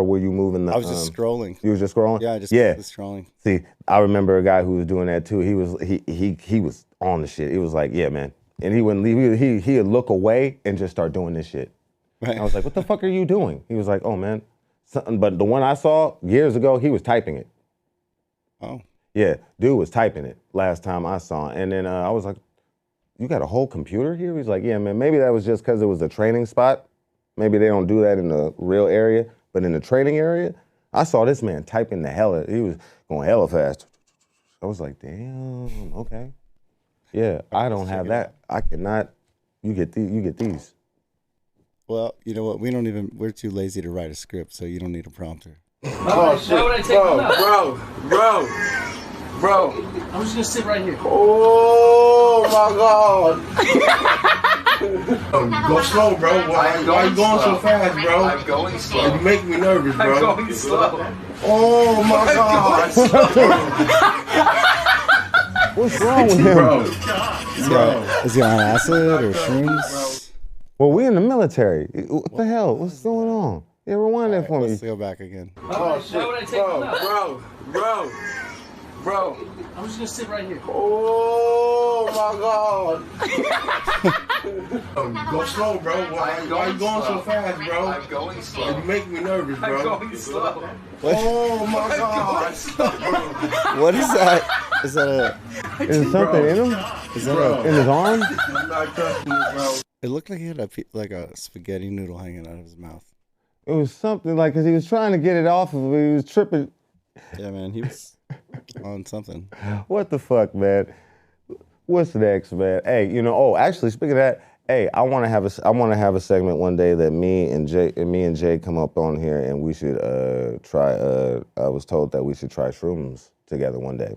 were you moving the? I was just scrolling. You were just scrolling? Yeah, I just was scrolling. See, I remember a guy who was doing that too. He was on the shit. He was like, yeah, man. And he wouldn't leave. He'd look away and just start doing this shit. Right. I was like, what the fuck are you doing? He was like, oh, man. But the one I saw years ago, he was typing it. Oh. Yeah, dude was typing it last time I saw it. And then I was like, you got a whole computer here? He's like, yeah, man, maybe that was just because it was a training spot. Maybe they don't do that in the real area. But in the training area, I saw this man typing he was going hella fast. I was like, damn, okay. Yeah, I don't have that. I cannot. You get these. Well, you know what? We're too lazy to write a script, so you don't need a prompter. Oh, shit. Bro. I'm just gonna sit right here. Oh my God. Go slow, bro. Why you going so fast, bro? I'm going slow. You make me nervous, bro. I'm going slow. Oh my God. What's wrong with him? Bro. Is he on acid or shrooms? Well, we in the military. What the hell? What's going on? Yeah, rewind that for me. Let's go back again. Oh shit. Bro. I'm just gonna sit right here. Oh my God. Go slow, bro. Why you going so fast, bro? I'm going slow. You make me nervous, bro. I'm going slow. Oh my God. What is that? Is that Is there something in him? In his arm? I'm not trusting you, bro. It looked like he had a spaghetti noodle hanging out of his mouth. It was something like, because he was trying to get it off of him. He was tripping. Yeah, man, he was on something. What the fuck, man? What's next, man? Hey, actually, speaking of that, hey, I want to have a segment one day that me and Jay come up on here, and we should try. I was told that we should try shrooms together one day.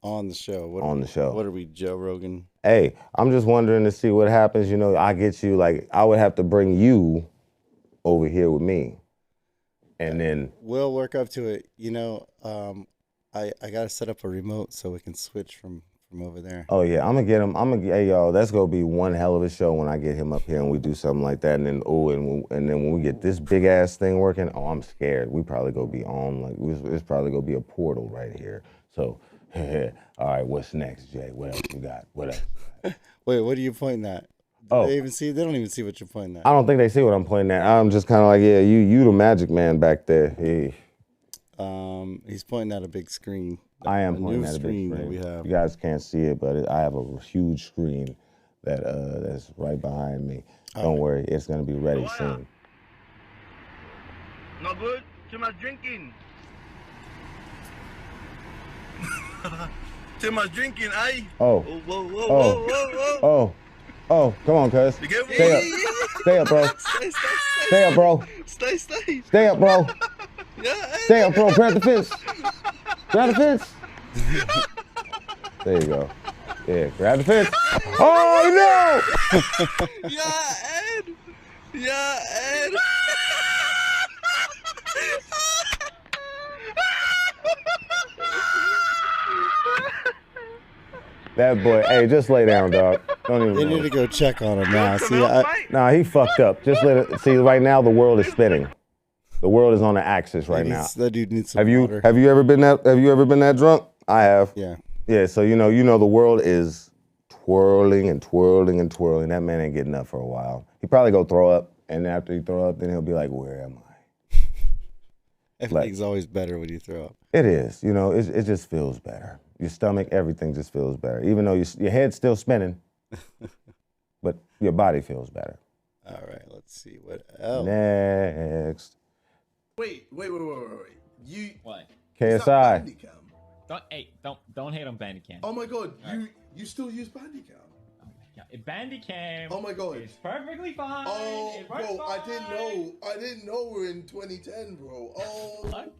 On the show. What are we, Joe Rogan? Hey, I'm just wondering to see what happens. I get you, like, I would have to bring you over here with me. And then we'll work up to it. I gotta set up a remote so we can switch from over there. Oh yeah, I'm gonna get him. Hey y'all, that's gonna be one hell of a show when I get him up here and we do something like that. And then and then when we get this big ass thing working, oh, I'm scared. We probably gonna be on like it's probably gonna be a portal right here. So, all right, what's next, Jay? What else you got? What else? Wait, what are you pointing at? They even see? They don't even see what you're pointing at. I don't think they see what I'm pointing at. I'm just kind of like, yeah, you the magic man back there. Yeah. He's pointing at a big screen. I am pointing new at a big screen screen. that we have. You guys can't see it, but I have a huge screen that's right behind me. Don't worry, it's gonna be ready soon. No good? Too much drinking. Too much drinking, aye? Oh. Oh, come on, cuz. Stay up. Stay up, bro. Stay up, bro. Stay. Stay up, bro. Yeah, Stay up, bro. Grab the fence. Grab the fence. There you go. Yeah, grab the fence. Oh, no! Yeah, Ed. That boy, hey, just lay down, dog. Don't even. They need to go check on him now. See, nah, he fucked up. Just let it. See, right now the world is spinning. The world is on the axis right now. That dude needs some water. Have you ever been that drunk? I have. Yeah. Yeah. So you know the world is twirling and twirling and twirling. That man ain't getting up for a while. He probably go throw up, and after he throw up, then he'll be like, "Where am I?" Everything's always better when you throw up. It is. You know, it just feels better. Your stomach, everything just feels better. Even though your head's still spinning, but your body feels better. All right. Let's see what else. Next. Wait. You what? KSI. Don't hate on Bandicam. Oh my god, you still use Bandicam? Bandicam. Oh my god, it's perfectly fine. Oh, bro, I didn't know we're in 2010, bro. Oh my god.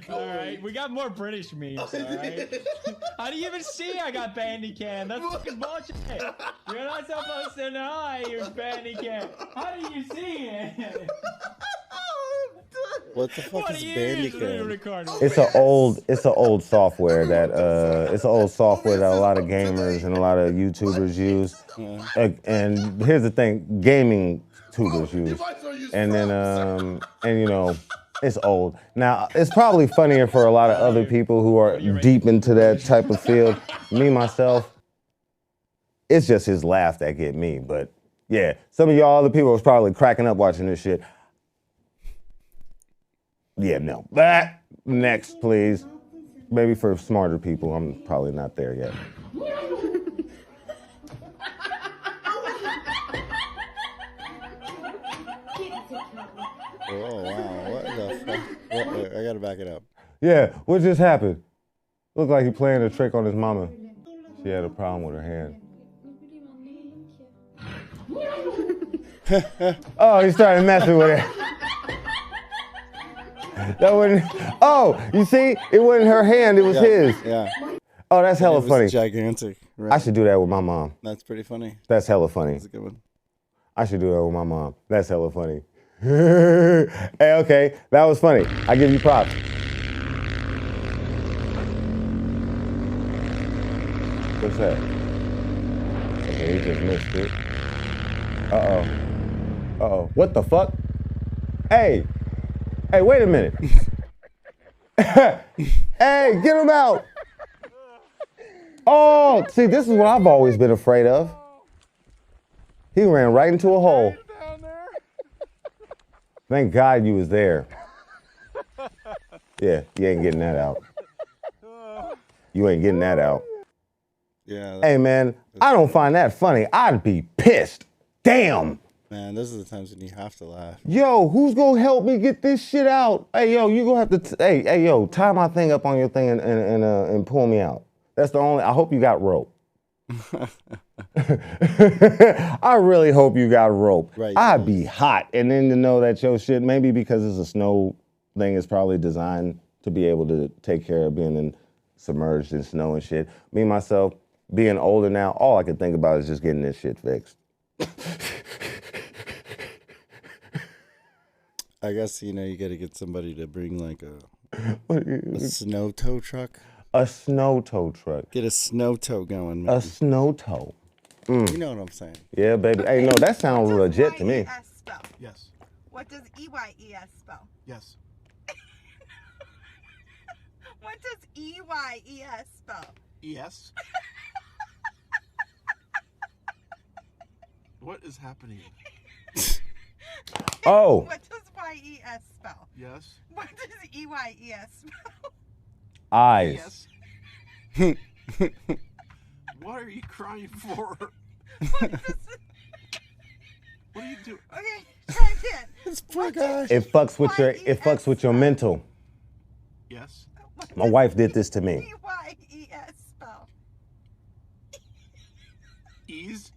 All right, we got more British memes. All right. How do you even see I got Bandicam? That's fucking bullshit. You're not supposed to know I use Bandicam. How do you see it? What the fuck is Bandicam? It's an old software that a lot of gamers and a lot of YouTubers use. And here's the thing, gaming tubers use. And then and you know, it's old. Now, it's probably funnier for a lot of other people who are deep into that type of field. Me myself, it's just his laugh that get me. But yeah, some of y'all other people was probably cracking up watching this shit. Yeah, no. Next, please. Maybe for smarter people. I'm probably not there yet. Oh, wow. What the fuck? Wait, I gotta back it up. Yeah, what just happened? Looked like he playing a trick on his mama. She had a problem with her hand. Oh, he started messing with her. That wasn't. Oh, you see, it wasn't her hand; it was his. Yeah. Oh, that's hella funny. Gigantic. Right? I should do that with my mom. That's pretty funny. That's hella funny. That's a good one. I should do that with my mom. That's hella funny. Hey, okay, that was funny. I give you props. What's that? Okay, he just missed it. Uh-oh. What the fuck? Hey, wait a minute. Hey, get him out. Oh, see, this is what I've always been afraid of. He ran right into a hole. Thank God you was there. Yeah, you ain't getting that out. You ain't getting that out. Yeah. Hey, man, I don't find that funny. I'd be pissed. Damn. Man, those are the times when you have to laugh. Yo, who's gonna help me get this shit out? Hey, yo, you gonna have to, hey, yo, tie my thing up on your thing and pull me out. That's the only, I hope you got rope. I really hope you got rope. Right, I'd be hot. And then to know that your shit, maybe because it's a snow thing, is probably designed to be able to take care of being submerged in snow and shit. Me, myself, being older now, all I can think about is just getting this shit fixed. I guess, you know, you got to get somebody to bring like A snow tow truck? A snow tow truck. Get a snow tow going, man. A snow tow. You know what I'm saying? Yeah, baby. Hey, no, that sounds legit to me. Spell? Yes. What does EYES spell? Yes. What does EYES spell? Yes. What is happening? Oh. What does YES spell? Yes. What does EYES spell? Eyes. Yes. What are you crying for? What are you doing? Okay, try again. This poor guy. It fucks with your mental. Yes. My wife did this to me. EYES spell. Ease.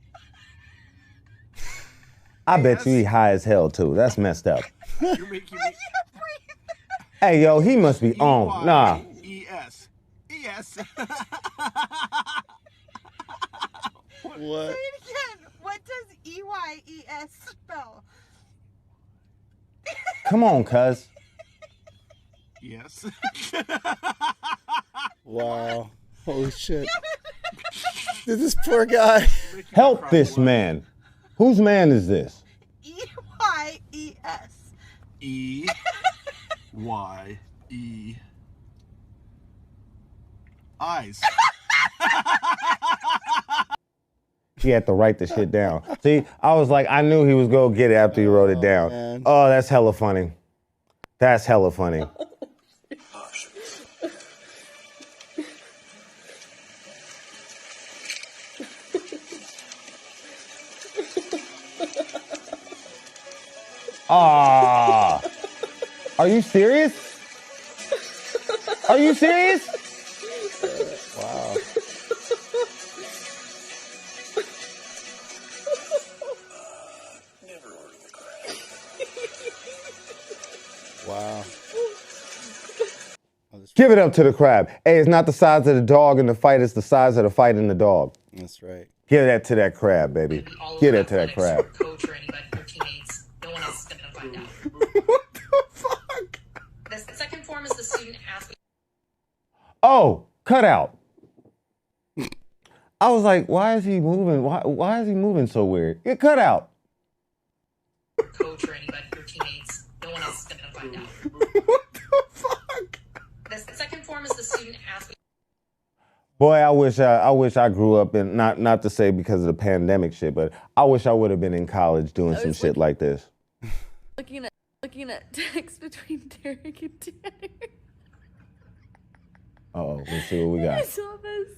I bet you he high as hell too. That's messed up. You're making me. Hey, yo, he must be on. Nah. ES. ES. What? Say it again. What does EYES spell? Come on, cuz. Yes. Wow. Holy shit. This poor guy. Help this man. Whose man is this? EYES. E-Y-E. Eyes. He had to write the shit down. See, I was like, I knew he was gonna get it after he wrote it down. Man. Oh, that's hella funny. That's hella funny. Ah, are you serious? Are you serious? Wow. Wow. Give it up to the crab. Hey, it's not the size of the dog in the fight, it's the size of the fight in the dog. That's right. Give that to that crab, baby. Give that to that crab. Coach or anybody, your teammates. No one else is going to find out. What the fuck? The second form is the student asking. Oh, cut out. I was like, why is he moving? Why is he moving so weird? Get cut out. Coach or anybody, your teammates. No one else is going to find out. What the fuck? The second form is the student asking. Boy, I wish I grew up in, not to say because of the pandemic shit, but I wish I would have been in college doing some shit like this. Looking at texts between Derek and Tanner. Uh-oh, let's see what we got. I saw this.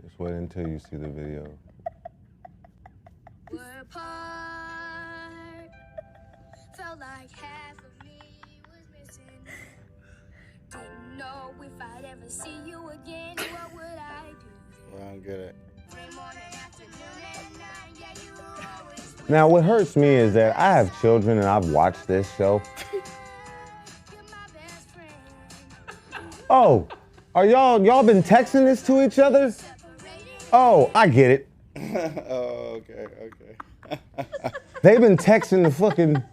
Just wait until you see the video. We're apart. Felt like half of me was missing. Didn't know if I'd ever see you again. What would I do? I don't get it. Now, what hurts me is that I have children and I've watched this show. Oh, are y'all been texting this to each other? Oh, I get it. Oh, okay. They've been texting the fucking.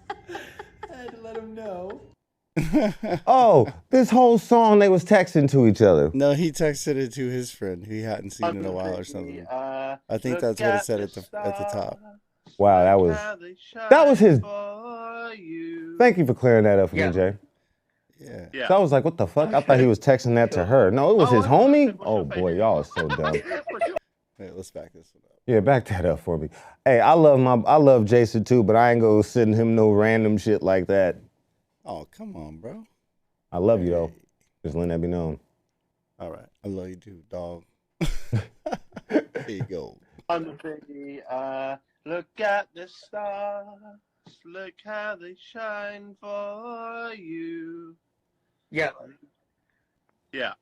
I had to let him know. Oh, this whole song they was texting to each other. No, he texted it to his friend who he hadn't seen in a while or something. I think that's what it said at the top. Wow, that was his. Thank you for clearing that up for me, Jay. Yeah. So I was like, what the fuck? I thought he was texting that to her. No, it was his homie? Oh boy, y'all are so dumb. Wait, let's back this one up. Yeah, back that up for me. Hey, I love Jason too, but I ain't gonna send him no random shit like that. Oh, come on, bro. I love you though. Just letting that be known. All right. I love you too, dog. There you go. Look at the stars. Look how they shine for you. Yeah. Yeah.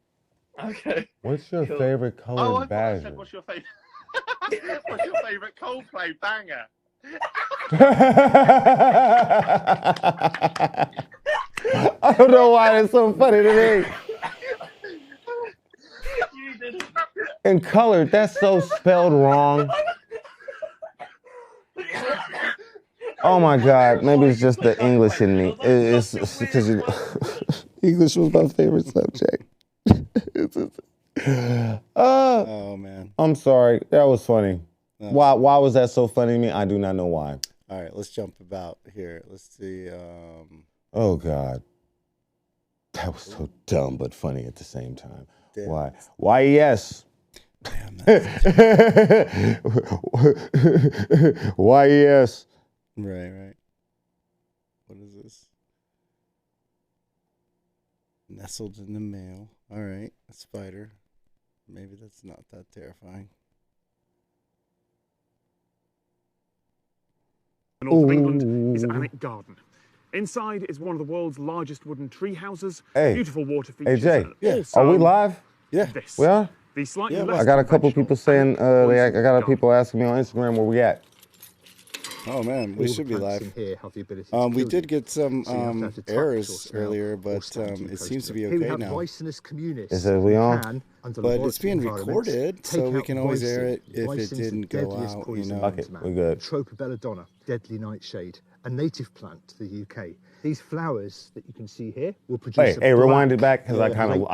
Okay. What's your favorite colored badger? What's your favorite? What's your favorite Coldplay banger? I don't know why it's so funny to me. And colored, that's so spelled wrong. Oh my God, maybe it's just the English in me. It's because English was my favorite subject. Oh man. I'm sorry, that was funny. Why was that so funny to me? I do not know why. All right, let's jump about here. Let's see. Oh God, that was so dumb but funny at the same time. Damn. Why? Yes. Damn, Why yes? Right. What is this? Nestled in the mail. All right, a spider. Maybe that's not that terrifying. The north of England is Alnwick Garden. Inside is one of the world's largest wooden tree houses. Hey, Beautiful water features. Jay, And are we live? Yeah. This. We are? The slightly Yeah, less I got a couple people saying, I got people asking me on Instagram where we at. Oh man, we should be live. Here have the ability We did get some errors earlier, but it seems to be okay now. It says we on? But it's being recorded, so we can always air it if it didn't go out, you know. Okay, we're good. Tropobelladonna, deadly nightshade, a native plant to the UK. These flowers that you can see here will produce. Hey, rewind it back because I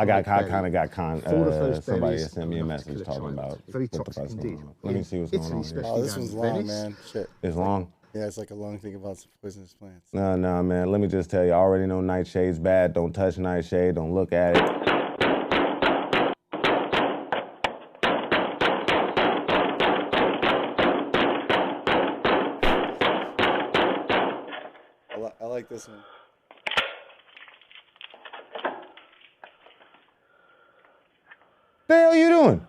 got somebody berries sent me a message talking about what the fuck's going on. Let me see what's going on here. Oh, this one's long, man. Shit. It's long? Yeah, it's like a long thing about some poisonous plants. No, man. Let me just tell you, I already know nightshade's bad. Don't touch nightshade. Don't look at it. I like this one. The hell you doing?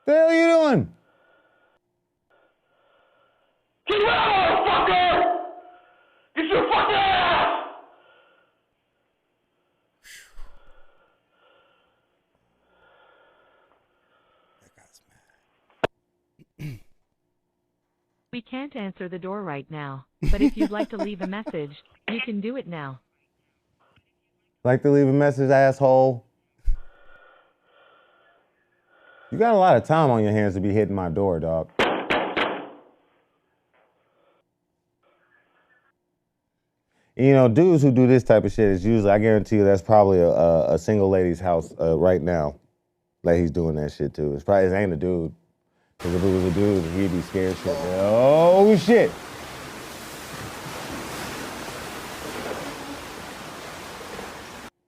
The hell you doing? Get out, motherfucker! Get your fucking ass! We can't answer the door right now, but if you'd like to leave a message, you can do it now. Like to leave a message, asshole? You got a lot of time on your hands to be hitting my door, dog. You know, dudes who do this type of shit is usually, I guarantee you, that's probably a single lady's house right now that he's doing that shit to. It ain't a dude. Because if it was a dude, he'd be scared shit. Oh, shit.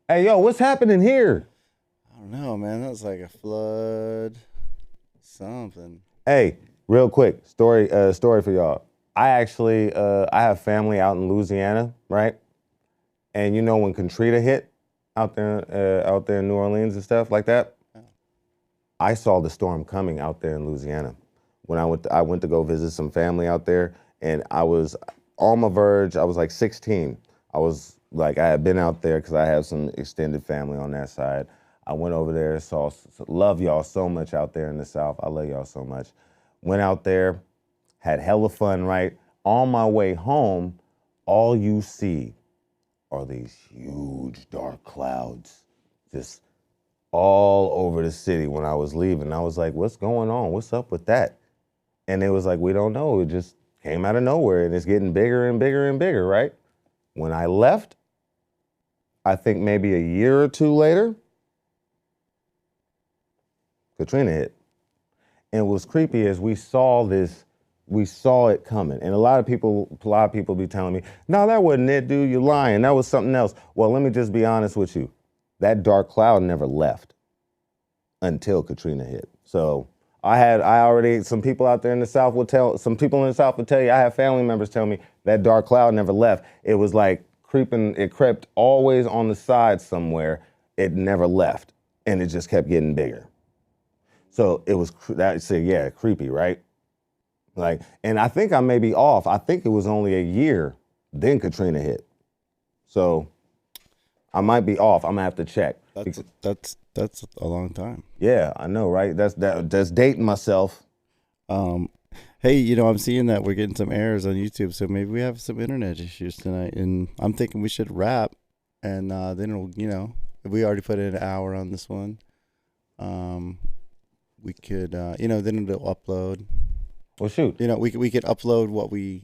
Hey, yo, what's happening here? I don't know, man. That was like a flood. Something. Hey, real quick, story for y'all. I actually, I have family out in Louisiana, right? And you know when Katrina hit out there in New Orleans and stuff like that? I saw the storm coming out there in Louisiana. When I went to go visit some family out there, and I was on my verge. I was like 16. I had been out there because I have some extended family on that side. I went over there, love y'all so much out there in the South. I love y'all so much. Went out there, had hella fun, right? On my way home, all you see are these huge dark clouds just all over the city when I was leaving. I was like, what's going on? What's up with that? And it was like, we don't know. It just came out of nowhere and it's getting bigger and bigger and bigger, right? When I left, I think maybe a year or two later, Katrina hit. And what's creepy is we saw it coming. And a lot of people be telling me, no, that wasn't it, dude, you're lying. That was something else. Well, let me just be honest with you. That dark cloud never left until Katrina hit. So some people out there in the South would tell you, I have family members tell me that dark cloud never left. It was like it crept always on the side somewhere. It never left. And it just kept getting bigger. So it was, creepy, right? Like, and I think I may be off. I think it was only a year, then Katrina hit. So I might be off. I'm gonna have to check. That's a long time. Yeah, I know, right? That's dating myself. Hey, you know, I'm seeing that we're getting some errors on YouTube, so maybe we have some internet issues tonight, and I'm thinking we should wrap and then it'll, we already put in an hour on this one. We could, then it'll upload. Well, shoot. We could upload what we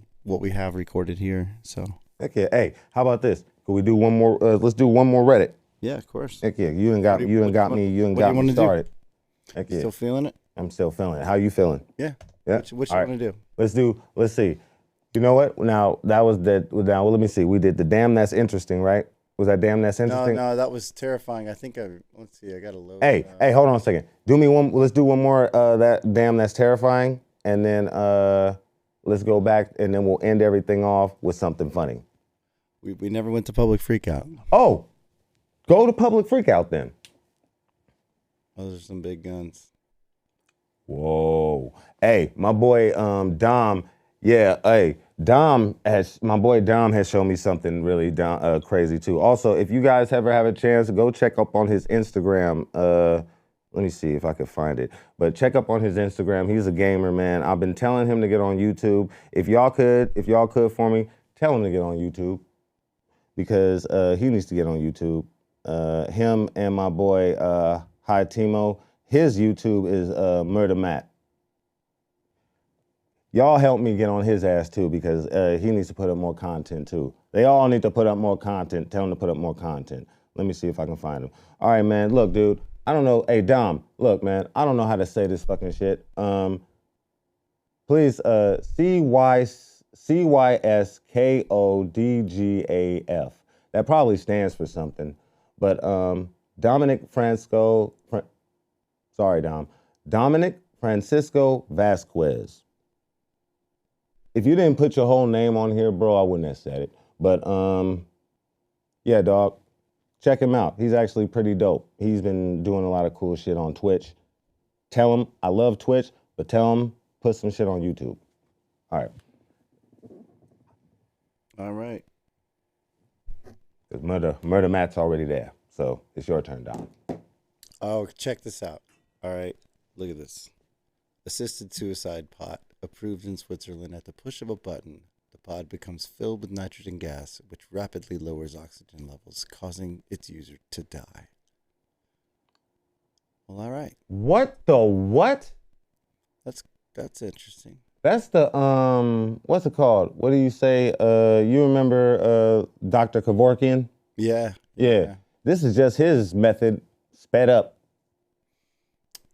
have recorded here. So. Okay. Hey, how about this? Could we do one more? Let's do one more Reddit. Yeah, of course. Heck yeah, you done got me started. Heck yeah. Still feeling it? I'm still feeling it. How you feeling? Yeah. Yeah. What you want to do? Let's see. You know what? Now that was that. Now let me see. We did the damn that's interesting, right? Was that damn that's interesting? No, that was terrifying. I think let's see. I got to load. Hey, hold on a second. Let's do one more. That damn that's terrifying, and then let's go back, and then we'll end everything off with something funny. We never went to public freakout. Oh, go to public freakout then. Those are some big guns. Whoa. Hey, my boy Dom. Yeah, hey, my boy Dom has shown me something really crazy too. Also, if you guys ever have a chance, go check up on his Instagram. Let me see if I can find it. But check up on his Instagram. He's a gamer, man. I've been telling him to get on YouTube. If y'all could for me, tell him to get on YouTube. Because he needs to get on YouTube. Him and my boy Hi Timo, his YouTube is Murder Matt. Y'all help me get on his ass too, because he needs to put up more content too. They all need to put up more content. Tell him to put up more content. Let me see if I can find him. All right, man. Look, dude. I don't know. Hey, Dom. Look, man. I don't know how to say this fucking shit. Please, CYSKODGAF. That probably stands for something. But Dominic Francisco Vasquez. If you didn't put your whole name on here, bro, I wouldn't have said it. But yeah, dog, check him out. He's actually pretty dope. He's been doing a lot of cool shit on Twitch. Tell him I love Twitch, but tell him put some shit on YouTube. All right. All right. Because Murder Matt's already there. So it's your turn, Dom. Oh, check this out. All right. Look at this. Assisted suicide pot approved in Switzerland. At the push of a button, the pod becomes filled with nitrogen gas, which rapidly lowers oxygen levels, causing its user to die. Well, all right. What the what? That's interesting. That's the what's it called? What do you say? You remember Dr. Kevorkian? Yeah. This is just his method sped up.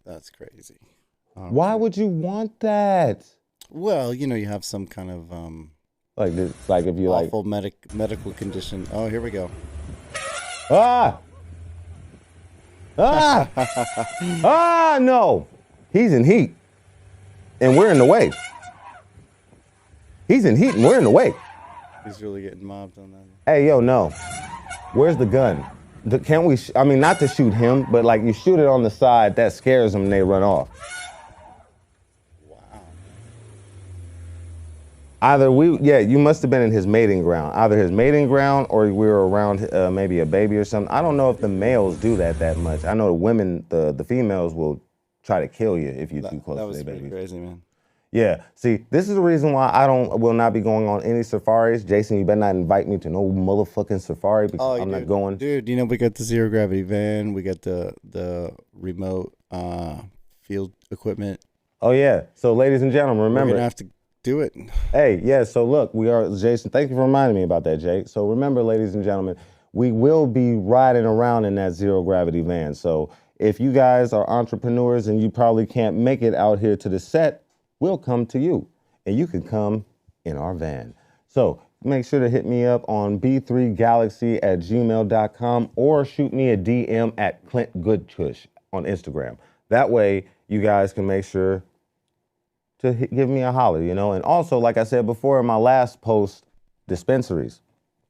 That's crazy. Why would you want that? Well, you have some kind of like this, like if you awful medical condition. Oh, here we go. No. He's in heat. And we're in the way. He's in heat and we're in the way. He's really getting mobbed on that. Hey, yo, no. Where's the gun? Can't we, not to shoot him, but like you shoot it on the side, that scares them and they run off. Either you must have been in his mating ground. Either his mating ground or we were around maybe a baby or something. I don't know if the males do that much. I know the women, the females will try to kill you if you're too close to their baby. That was crazy, man. Yeah, see, this is the reason why I will not be going on any safaris. Jason, you better not invite me to no motherfucking safari because I'm not going. Dude, we got the zero gravity van. We got the remote field equipment. Oh, yeah. So, ladies and gentlemen, remember. We're going to have to do it. Hey, yeah, so look, Jason, thank you for reminding me about that, Jake. So remember, ladies and gentlemen, we will be riding around in that zero gravity van. So if you guys are entrepreneurs and you probably can't make it out here to the set, we'll come to you and you can come in our van. So make sure to hit me up on b3galaxy@gmail.com or shoot me a DM at Clint Goodcush on Instagram. That way you guys can make sure to give me a holler, And also, like I said before in my last post, dispensaries.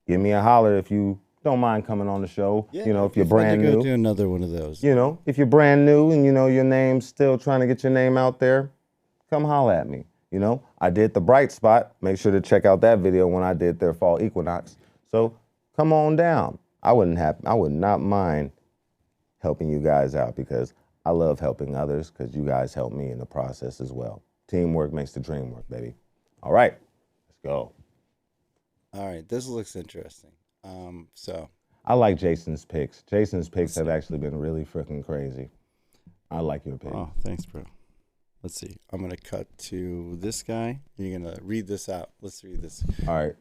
Give me a holler if you don't mind coming on the show. Yeah, if you're brand new. Do another one of those. If you're brand new and your name's still trying to get your name out there, come holler at me. I did the Bright Spot. Make sure to check out that video when I did their fall equinox. So come on down. I would not mind helping you guys out because I love helping others because you guys help me in the process as well. Teamwork makes the dream work, baby. All right, let's go. All right, this looks interesting. I like Jason's picks. Jason's picks have actually been really freaking crazy. I like your pick. Oh, thanks, bro. Let's see. I'm going to cut to this guy. You're going to read this out. Let's read this. All right.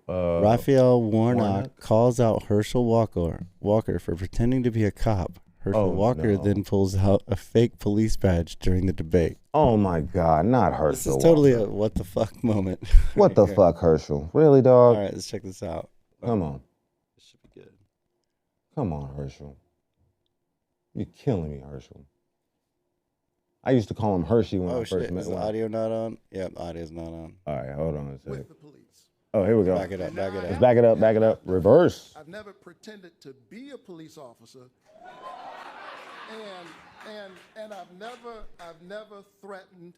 Raphael Warnock calls out Herschel Walker for pretending to be a cop. Herschel Walker then pulls out a fake police badge during the debate. Oh my God, not Herschel. This is totally a what the fuck moment. What the fuck, Herschel? Really, dog? All right, let's check this out. Come on. This should be good. Come on, Herschel. You're killing me, Herschel. I used to call him Hershey when I first met him. Is the audio not on? Yep, the audio's not on. All right, hold on a second. Oh, here we go. Back it up, back it up. Let's back it up, back it up. Reverse. I've never pretended to be a police officer. And I've never threatened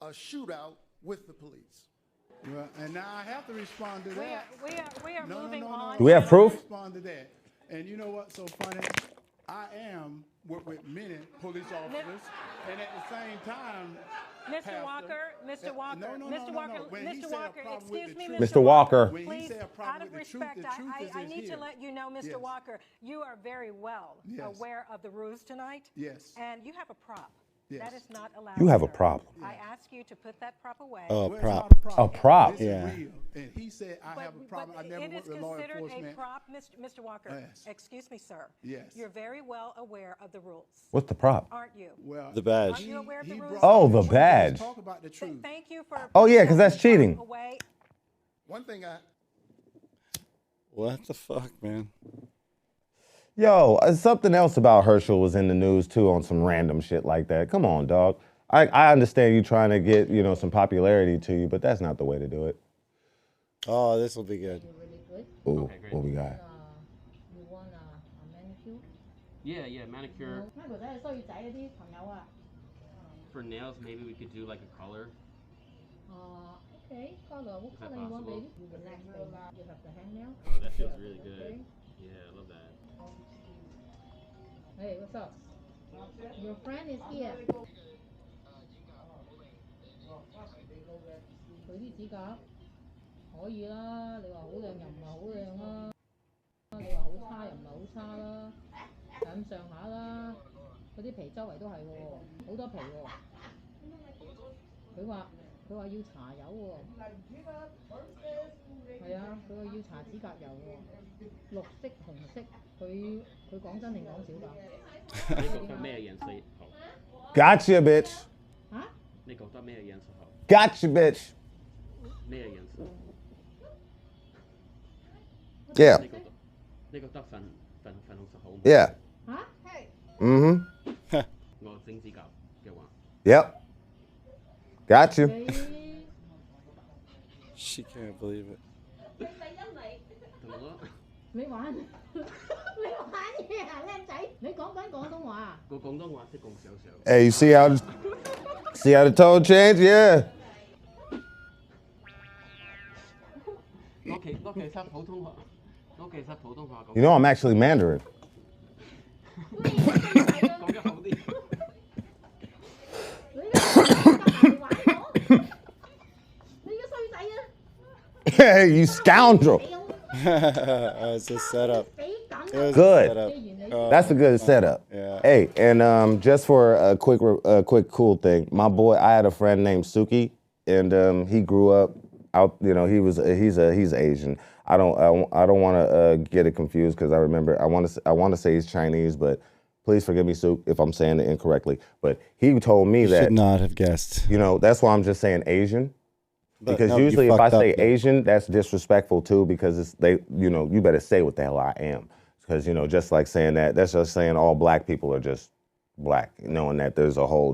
a shootout with the police. Well, and now I have to respond to that. We are moving on. Do we have proof? Respond to that. And you know what's so funny? I am work with many police officers, and at the same time, Mr. Walker, Mr. Walker, Mr. Walker, Mr. Walker, excuse me, Mr. Walker. Please, out of respect, I need to let you know, Mr. Walker, you are very well aware of the rules tonight. Yes. And you have a prop. Yes. That is not allowed. You have a sir. problem. I ask you to put that prop away. Oh, a Well, prop. it's not A prop. This is Yeah. real. And he said, I have a problem. I never it is worked with law considered a enforcement. prop, Mr. Walker. Yes. Excuse me, sir. Yes. You're very well aware of the rules, What's the prop? aren't you? Well, The badge. Aren't you aware of the rules? Oh, the badge. Talk about the truth. Thank you for. Oh, yeah, because that's cheating. Away. One thing What the fuck, man? Yo, something else about Herschel was in the news too on some random shit like that. Come on, dog. I understand you trying to get, some popularity to you, but that's not the way to do it. Oh, this will be good. Ooh, what we got? You want a manicure? Yeah, manicure. 咩女仔係衰仔嗰啲朋友啊？ For nails, maybe we could do like a color. Okay, color. What color you want, baby? You relax, baby. You have the hangnail. Oh, that feels really good. Yeah, I love that. Hey, what's up? Your friend is here. 佢啲指甲可以啦，你話好靚又唔係好靚啦，你話好差又唔係好差啦，就咁上下啦。嗰啲皮周圍都係喎，好多皮喎。佢話要搽油喎。係啊，佢話要搽指甲油喎，綠色、紅色。佢講真定講少㗎？你覺得咩顏色好？ Gotcha, bitch. 嚇？你覺得咩顏色好？ Gotcha, bitch. 咩顏色 Yeah. 你覺得粉紅色好唔好 Yeah. 嚇？ Mm-hmm. 我整指甲嘅話。 Yep. Got you. She can't believe it. 你玩嘢啊，靚仔！你講緊廣東話啊？我廣東話識講少少。 Hey, you see how the tone changed? Yeah. 我其實普通話，我其實普通話講。 You know I'm actually Mandarin. 講得好啲。 Hey, you scoundrel. It's a setup. Good. Setup. That's a good setup. Yeah. Hey, and just for a quick cool thing, my boy, I had a friend named Suki, and he grew up out. He's Asian. I don't want to get it confused because I remember I want to say he's Chinese, but please forgive me, Suk, if I'm saying it incorrectly. But he told me that should not have guessed. That's why I'm just saying Asian. But Because no, usually you if I fucked say up. Asian, that's disrespectful too, because you better say what the hell I am. Because, just like saying that's just saying all black people are just black, knowing that there's a lot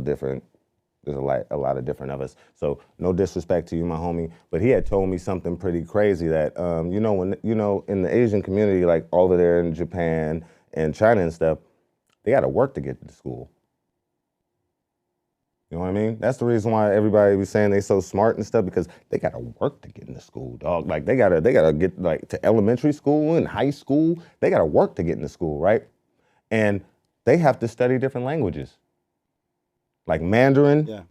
of different of us. So no disrespect to you, my homie, but he had told me something pretty crazy that, when, in the Asian community, like over there in Japan and China and stuff, they got to work to get to school. You know what I mean? That's the reason why everybody was saying they so smart and stuff, because they gotta work to get into school, dog. Like they gotta get like to elementary school and high school. They gotta work to get into school, right? And they have to study different languages, like Mandarin,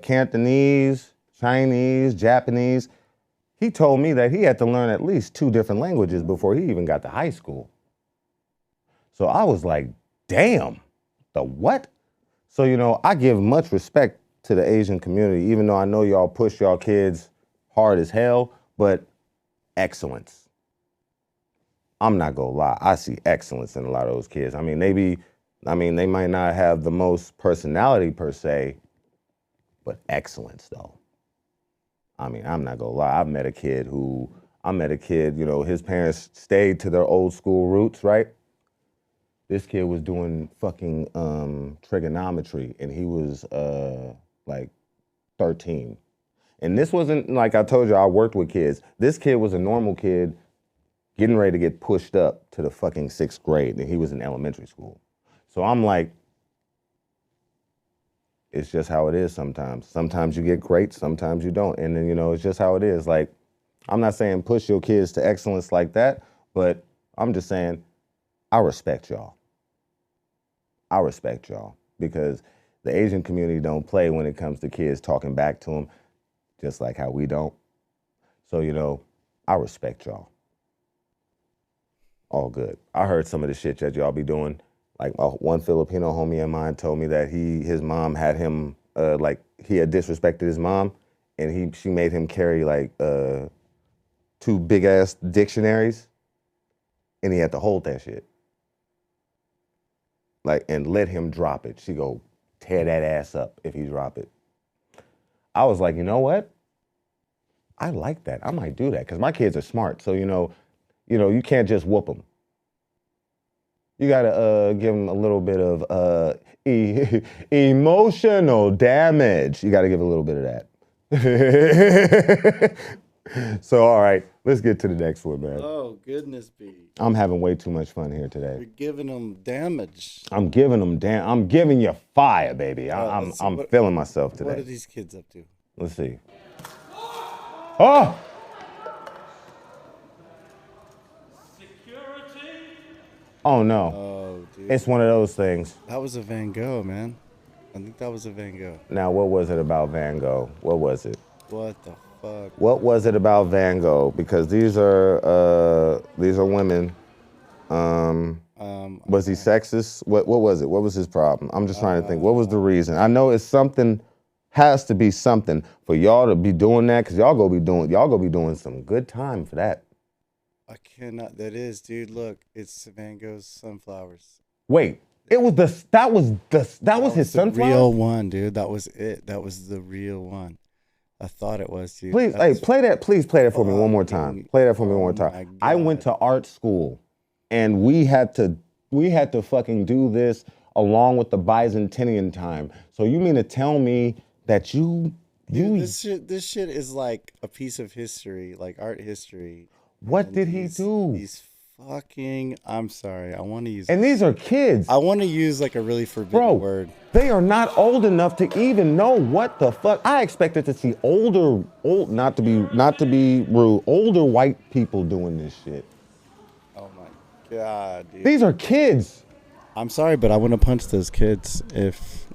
Cantonese, Chinese, Japanese. He told me that he had to learn at least 2 different languages before he even got to high school. So I was like, damn, the what? So, you know, I give much respect to the Asian community, even though I know y'all push y'all kids hard as hell, but excellence. I'm not gonna lie, I see excellence in a lot of those kids. I mean, they might not have the most personality per se, but excellence though. I mean, I'm not gonna lie, I met a kid, you know, his parents stayed to their old school roots, right? This kid was doing fucking trigonometry and he was like 13. And this wasn't, like I told you, I worked with kids. This kid was a normal kid getting ready to get pushed up to the fucking 6th grade and he was in elementary school. So I'm like, it's just how it is sometimes. Sometimes you get great, sometimes you don't. And then, you know, it's just how it is. Like, I'm not saying push your kids to excellence like that, but I'm just saying I respect y'all. I respect y'all because the Asian community don't play when it comes to kids talking back to them, just like how we don't. So, you know, I respect y'all. All good. I heard some of the shit that y'all be doing. Like one Filipino homie of mine told me that his mom had him, like he had disrespected his mom and she made him carry like 2 big ass dictionaries and he had to hold that shit. Like, and let him drop it. She go, tear that ass up if you drop it. I was like, you know what? I like that. I might do that because my kids are smart. So, you know, you can't just whoop them. You gotta give them a little bit of emotional damage. You gotta give a little bit of that. So, all right, let's get to the next one, man. Oh, goodness be. I'm having way too much fun here today. You're giving them damage. I'm giving you fire, baby. I'm feeling myself today. What are these kids up to? Let's see. Oh! Oh no. Oh, dude. It's one of those things. That was a Van Gogh, man. I think that was a Van Gogh. Now, what was it about Van Gogh? What was it? What the fuck? What was it about Van Gogh? Because these are women. Was he sexist? What was it? What was his problem? I'm just trying to think. What was the reason? I know it's something. Has to be something for y'all to be doing that, because y'all gonna be doing some good time for that. I cannot. That is, dude. Look, it's Van Gogh's sunflowers. Wait, that was his sunflowers? Real one, dude. That was it. That was the real one. I thought it was, dude. Please, play that for me one more time. Play that for me one more time. I went to art school, and we had to fucking do this along with the Byzantine time. So you mean to tell me that Dude, this shit is like a piece of history, like art history. What did he do? He's fucking. I'm sorry. I want to use. And these are kids. I want to use like a really forbidden word. They are not old enough to even know what the fuck. I expected to see not to be rude, older white people doing this shit. Oh my god, dude. These are kids. I'm sorry, but I want to punch those kids if.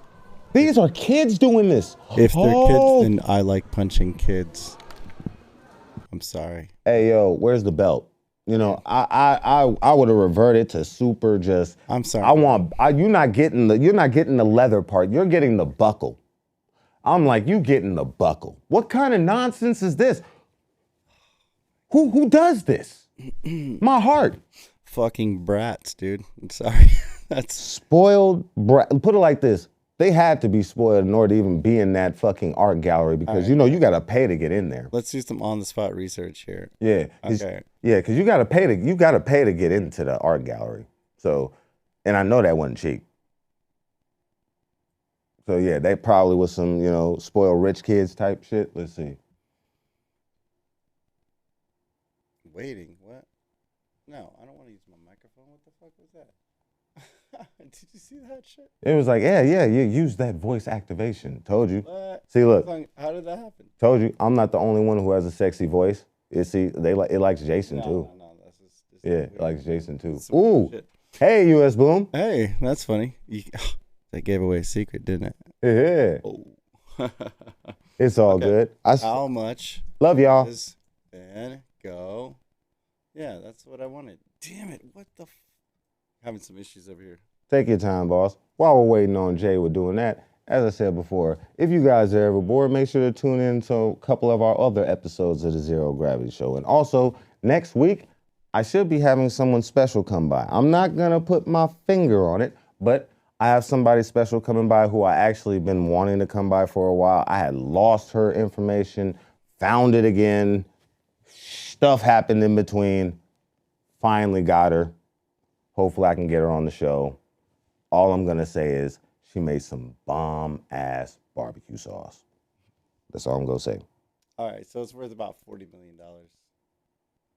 These are kids doing this. If they're kids, then I like punching kids. I'm sorry. Hey yo, where's the belt? You know, I would have reverted to super just. I'm sorry. You're not getting the leather part. You're getting the buckle. I'm like, you getting the buckle. What kind of nonsense is this? Who does this? My heart. Fucking brats, dude. I'm sorry. That's spoiled brat. Put it like this. They had to be spoiled in order to even be in that fucking art gallery because, you know, you got to pay to get in there. Let's do some on-the-spot research here. Yeah. Okay. Yeah, because you got to pay to get into the art gallery. So, and I know that wasn't cheap. So, yeah, they probably was some, you know, spoiled rich kids type shit. Let's see. Waiting. What? No, I don't want to use my microphone. What the fuck was that? Did you see that shit? It was like, yeah, you use that voice activation. Told you. What? See, look. How did that happen? Told you. I'm not the only one who has a sexy voice. It likes Jason too. No, that's just yeah, it likes Jason too. Ooh. Shit. Hey, US Boom. Hey, that's funny. That gave away a secret, didn't it? Yeah. Oh. It's all good. How much? Love y'all. And go. Yeah, that's what I wanted. Damn it. What the having some issues over here. Take your time, boss. While we're waiting on Jay with doing that, as I said before, if you guys are ever bored, make sure to tune in to a couple of our other episodes of the Zero Gravity Show. And also, next week, I should be having someone special come by. I'm not going to put my finger on it, but I have somebody special coming by who I actually been wanting to come by for a while. I had lost her information, found it again. Stuff happened in between. Finally got her. Hopefully I can get her on the show. All I'm going to say is she made some bomb-ass barbecue sauce. That's all I'm going to say. All right, so it's worth about $40 million.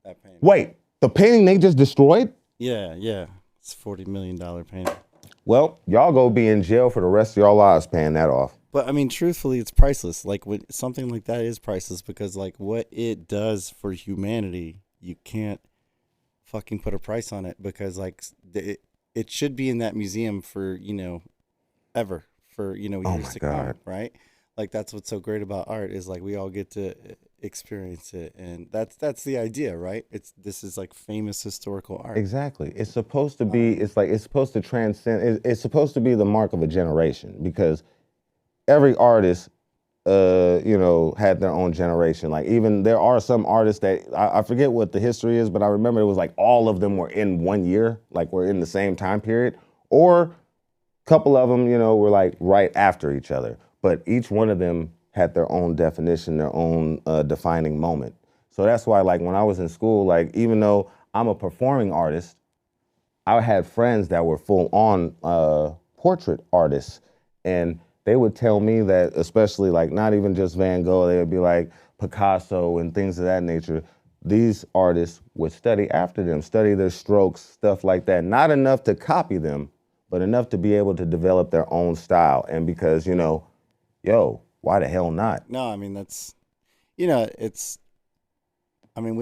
That painting. Wait, the painting they just destroyed? Yeah. It's a $40 million painting. Well, y'all go be in jail for the rest of y'all lives paying that off. But I mean, truthfully, it's priceless. Like when something like that is priceless because like what it does for humanity, you can't fucking put a price on it because like it should be in that museum for, ever for, years to come, right? Like that's what's so great about art is like we all get to experience it, and that's the idea, right? This is like famous historical art. Exactly. It's supposed to be. It's supposed to transcend. It's supposed to be the mark of a generation because every artist, had their own generation. Like even there are some artists that I forget what the history is, but I remember it was like all of them were in 1 year, like were in the same time period, or a couple of them, were like right after each other. But each one of them had their own definition, their own defining moment. So that's why, like, when I was in school, like, even though I'm a performing artist, I had friends that were full-on portrait artists. And they would tell me that, especially, like, not even just Van Gogh, they would be like Picasso and things of that nature. These artists would study after them, study their strokes, stuff like that. Not enough to copy them, but enough to be able to develop their own style. And because, why the hell not? No, I mean, that's, we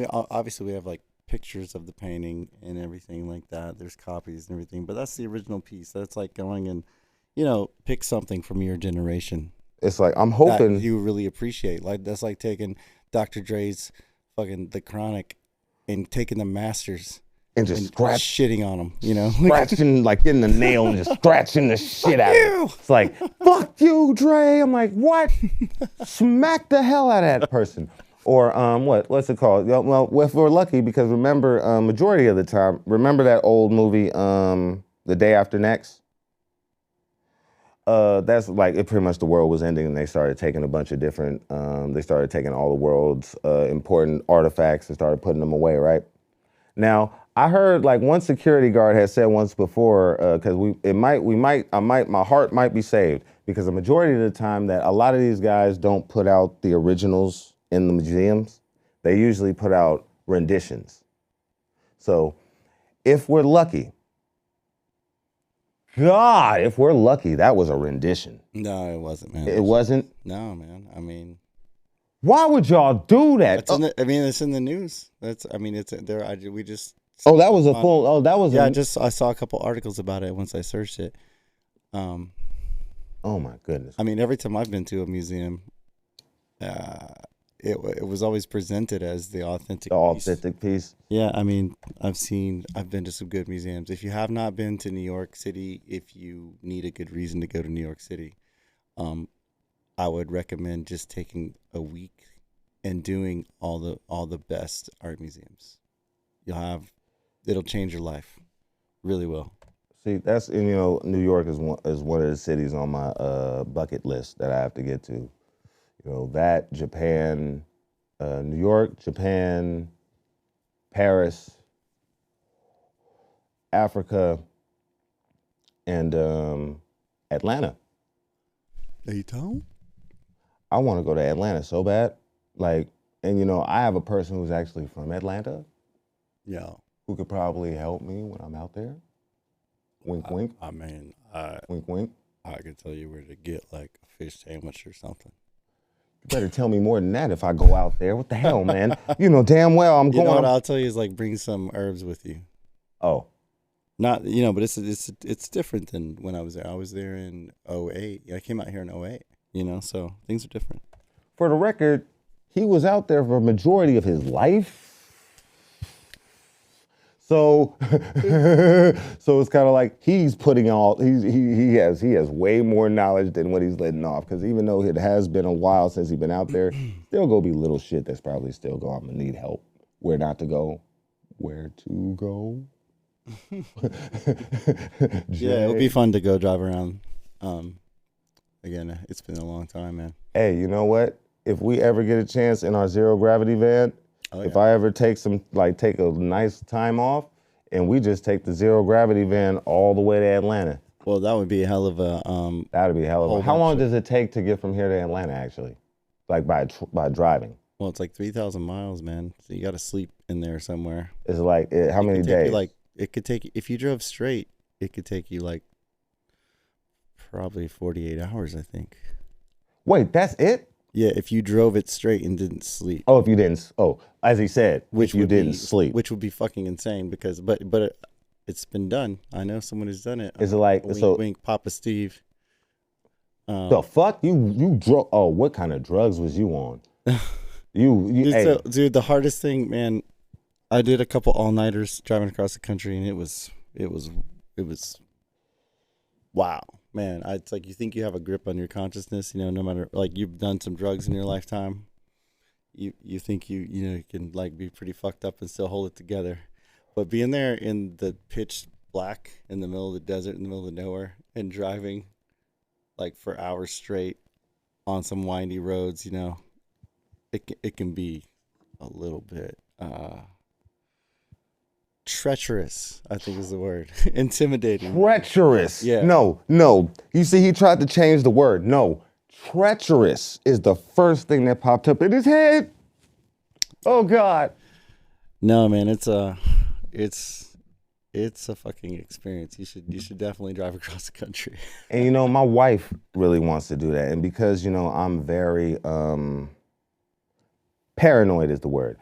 obviously we have like pictures of the painting and everything like that. There's copies and everything, but that's the original piece. That's like going and, pick something from your generation. It's like, I'm hoping that you really appreciate. Like, that's like taking Dr. Dre's fucking The Chronic and taking the masters. And just shitting on them, Scratching, like getting the nail and just scratching the shit out of it. It's like, fuck you, Dre. I'm like, what? Smack the hell out of that person. Or what's it called? Well, if we're lucky, because remember, majority of the time, remember that old movie, The Day After Next? That's like, it pretty much the world was ending and they started taking a bunch of different, they started taking all the world's important artifacts and started putting them away, right? Now, I heard like one security guard had said once before, because my heart might be saved because the majority of the time that a lot of these guys don't put out the originals in the museums. They usually put out renditions. So if we're lucky, that was a rendition. No, it wasn't, man. It wasn't? No, man. I mean, why would y'all do that? It's in the news. It's there. We just. Oh, that was a full. Oh, that was. Yeah, I saw a couple articles about it once I searched it. Oh my goodness. I mean, every time I've been to a museum, it was always presented as the authentic piece. Yeah, I mean, I've been to some good museums. If you have not been to New York City, if you need a good reason to go to New York City, I would recommend just taking a week and doing all the best art museums. It'll change your life, really will. See, that's, New York is one of the cities on my bucket list that I have to get to. That, Japan, New York, Japan, Paris, Africa, and Atlanta. I want to go to Atlanta so bad. Like, and I have a person who's actually from Atlanta. Yeah. Who could probably help me when I'm out there. Wink, wink. I mean, wink, wink. I could tell you where to get like a fish sandwich or something. You better tell me more than that if I go out there. What the hell, man? Damn well I'm going. You know what I'll tell you is like bring some herbs with you. Oh. Not, but it's different than when I was there. I was there in 2008. I came out here in 2008, so things are different. For the record, he was out there for a majority of his life. So, so it's kind of like he's putting all he has way more knowledge than what he's letting off. Because even though it has been a while since he's been out there, still gonna be little shit that's probably still going. I'm gonna need help. Where not to go, where to go. Yeah, it'll be fun to go drive around. Again, it's been a long time, man. Hey, you know what? If we ever get a chance in our zero gravity van. If I ever take a nice time off and we just take the zero gravity van all the way to Atlanta. Well, that would be a hell of a that'd be a hell of a. How long does it take to get from here to Atlanta actually? Like by driving? Well, it's like 3,000 miles, man. So you got to sleep in there somewhere. It's like how many days? It could take, if you drove straight, it could take you like probably 48 hours, I think. Wait, that's it? Yeah, if you drove it straight and didn't sleep. Oh, if you didn't. Oh, as he said, if you didn't sleep, which would be fucking insane because, but it's been done. I know someone who's done it. Is it like wink, wink, Papa Steve? The fuck you drove? Oh, what kind of drugs was you on? Dude, hey. Dude, the hardest thing, man. I did a couple all-nighters driving across the country, and it was wow. Man, it's like you think you have a grip on your consciousness, you know, no matter, like, you've done some drugs in your lifetime. You think you can, like, be pretty fucked up and still hold it together. But being there in the pitch black in the middle of the desert, in the middle of nowhere, and driving, like, for hours straight on some windy roads, you know, it can be a little bit treacherous, I think is the word. Intimidating. Treacherous. Yeah. No. You see, he tried to change the word. No. Treacherous is the first thing that popped up in his head. Oh God. No, man, it's a fucking experience. You should definitely drive across the country. And you know, my wife really wants to do that. And because, you know, I'm very paranoid is the word.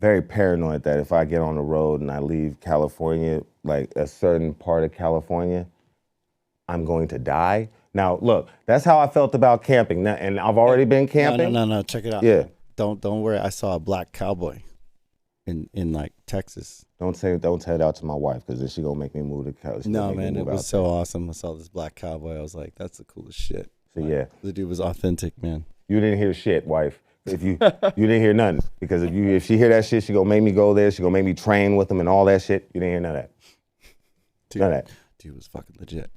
Very paranoid that if I get on the road and I leave California, like a certain part of California, I'm going to die. Now, look, that's how I felt about camping. Now, and I've already been camping. No, check it out. Yeah. Don't worry. I saw a black cowboy in like Texas. Don't say it out to my wife because then she gonna make me move to California. No, man, it was so awesome. I saw this black cowboy. I was like, that's the coolest shit. So yeah, the dude was authentic, man. You didn't hear shit, wife. If you didn't hear nothing, because if she hear that shit, she gonna make me go there. She gonna make me train with them and all that shit. You didn't hear none of that. None of that. Dude was fucking legit.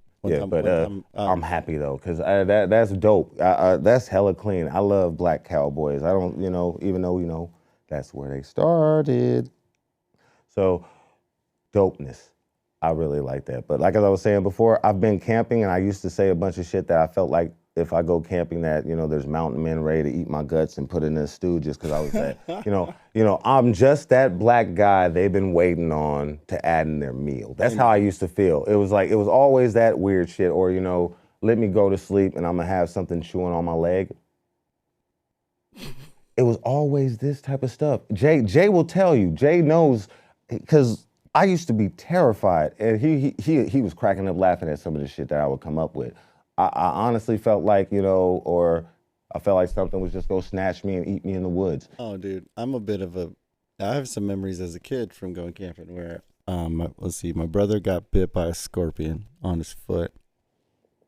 I'm happy though, cause that's dope. That's hella clean. I love black cowboys. I don't, even though that's where they started. So dopeness. I really like that. But like as I was saying before, I've been camping and I used to say a bunch of shit that I felt like if I go camping that, there's mountain men ready to eat my guts and put it in a stew just because I was that, I'm just that black guy they've been waiting on to add in their meal. That's how I used to feel. It was like, it was always that weird shit or, let me go to sleep and I'm gonna have something chewing on my leg. It was always this type of stuff. Jay will tell you, Jay knows, because I used to be terrified and he was cracking up laughing at some of the shit that I would come up with. I honestly felt like, or I felt like something was just gonna snatch me and eat me in the woods. Oh, dude, I have some memories as a kid from going camping where, my brother got bit by a scorpion on his foot.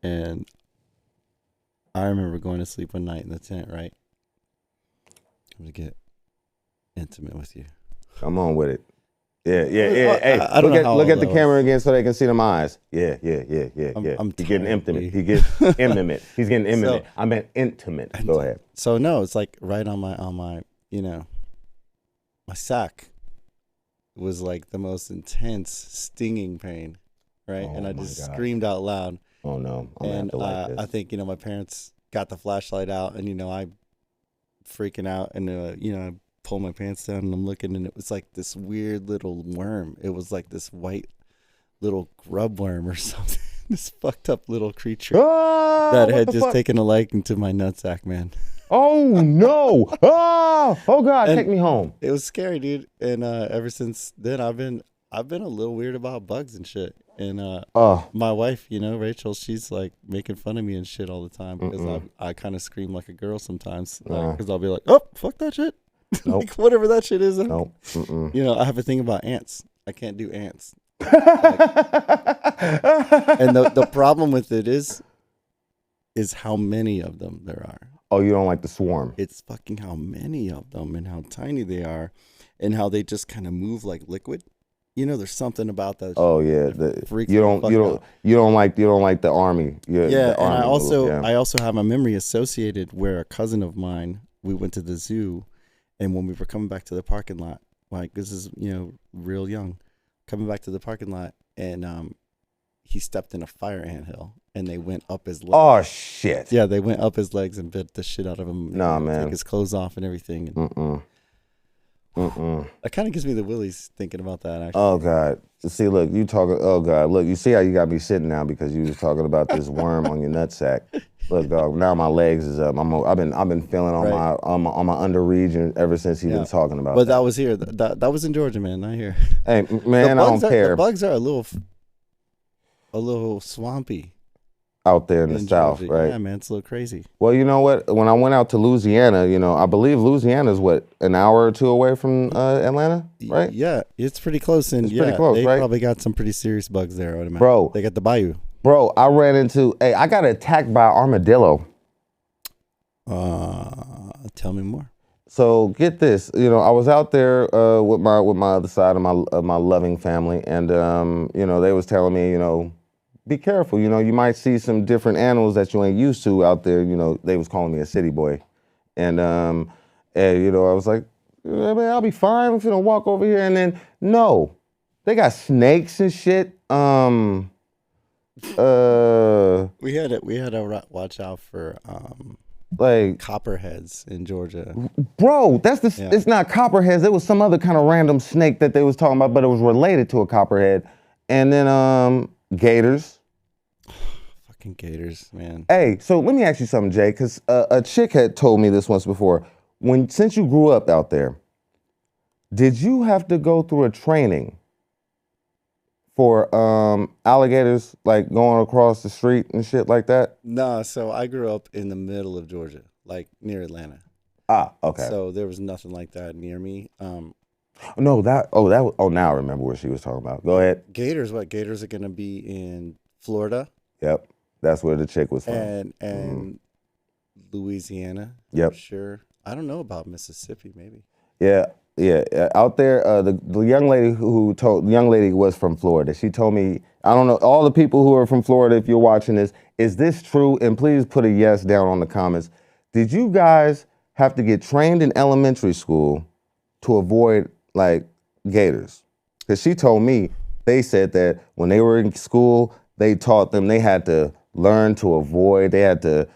And I remember going to sleep one night in the tent, right? I'm gonna get intimate with you. Come on with it. Yeah. Hey, I don't know look at the camera again so they can see them eyes. Yeah. I'm He's getting intimate. He gets intimate. He's getting intimate. I meant intimate. Go ahead. So no, it's like right on my my sack was like the most intense stinging pain, right? And I just screamed out loud. Oh no! I think my parents got the flashlight out, and I freaking out, and I pull my pants down and I'm looking and it was like this weird little worm. It was like this white little grub worm or something. This fucked up little creature that had just taken a liking to my nutsack, man. Oh no! Oh God, take me home. It was scary, dude. And ever since then, I've been a little weird about bugs and shit. And my wife, you know, Rachel, she's like making fun of me and shit all the time because I kind of scream like a girl sometimes. Because I'll be like, oh, fuck that shit. Nope. Like, whatever that shit is. Nope. You know, I have a thing about ants. I can't do ants. And the problem with it is how many of them there are. Oh, you don't like the swarm? It's fucking how many of them and how tiny they are, and how they just kind of move like liquid. You know, there's something about that. Oh yeah, you don't like the army. Yeah, and I also have a memory associated where a cousin of mine, we went to the zoo, and when we were coming back to the parking lot, like this is, you know, real young, coming back to the parking lot, and he stepped in a fire anthill, and they went up his legs. Oh shit! Yeah, they went up his legs and bit the shit out of him. Nah, man, took his clothes off and everything. That kind of gives me the willies thinking about that. Actually. Oh God! See, look, you talking. Oh God! Look, you see how you got me sitting now because you was talking about this worm on your nutsack. Look, dog. Now my legs is up. I've been feeling on my under region ever since he been talking about. But that was here. That was in Georgia, man. Not here. Hey, man, I don't care. The bugs are a little swampy out there in the South, Georgia. right? Yeah, man, it's a little crazy. Well, you know what? When I went out to Louisiana, you know, I believe Louisiana is what, an hour or two away from Atlanta, right? Yeah, it's pretty close, and pretty close, they right? probably got some pretty serious bugs there. I would imagine. Bro, they got the bayou. Bro, I ran into. Hey, I got attacked by an armadillo. Tell me more. So get this, you know, I was out there with my other side of my loving family, and you know, they was telling me, you know, be careful. You know, you might see some different animals that you ain't used to out there. You know, they was calling me a city boy, and you know, I was like, yeah, man, I'll be fine. I'm gonna walk over here, and then no, they got snakes and shit. We had to watch out for like copperheads in Georgia. Bro, it's not copperheads. It was some other kind of random snake that they was talking about, but it was related to a copperhead. And then gators. Fucking gators, man. Hey, so let me ask you something, Jay, because a chick had told me this once before. Since you grew up out there, did you have to go through a training for alligators, like going across the street and shit like that? No, so I grew up in the middle of Georgia, like near Atlanta. Ah, okay. So there was nothing like that near me. Now I remember what she was talking about. Go ahead. Gators, what? Gators are gonna be in Florida. Yep, that's where the chick was from. And Louisiana. Yep. Sure. I don't know about Mississippi, maybe. Yeah. Out there, the young lady the young lady was from Florida. She told me, I don't know, all the people who are from Florida, if you're watching this, is this true? And please put a yes down on the comments. Did you guys have to get trained in elementary school to avoid like gators? Because she told me they said that when they were in school, they taught them they had to learn to avoid. They had a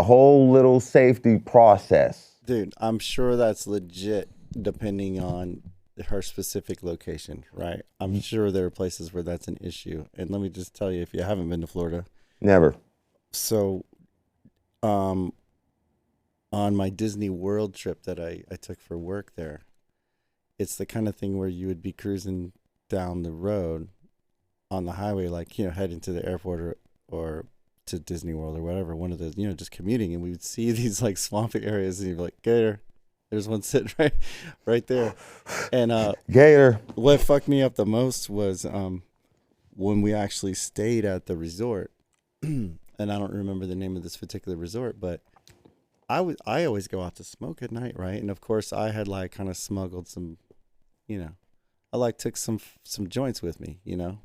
whole little safety process. Dude, I'm sure that's legit. Depending on her specific location, right? I'm sure there are places where that's an issue. And let me just tell you, if you haven't been to Florida. Never. So, on my Disney World trip that I took for work there, it's the kind of thing where you would be cruising down the road on the highway, like, you know, heading to the airport or to Disney World or whatever, one of those, you know, just commuting, and we would see these like swampy areas, and you'd be like, gator. There's one sitting right there. And gator. What fucked me up the most was when we actually stayed at the resort, and I don't remember the name of this particular resort, but I always go out to smoke at night, right? And of course I had like kind of smuggled some, you know, I like took some joints with me, you know,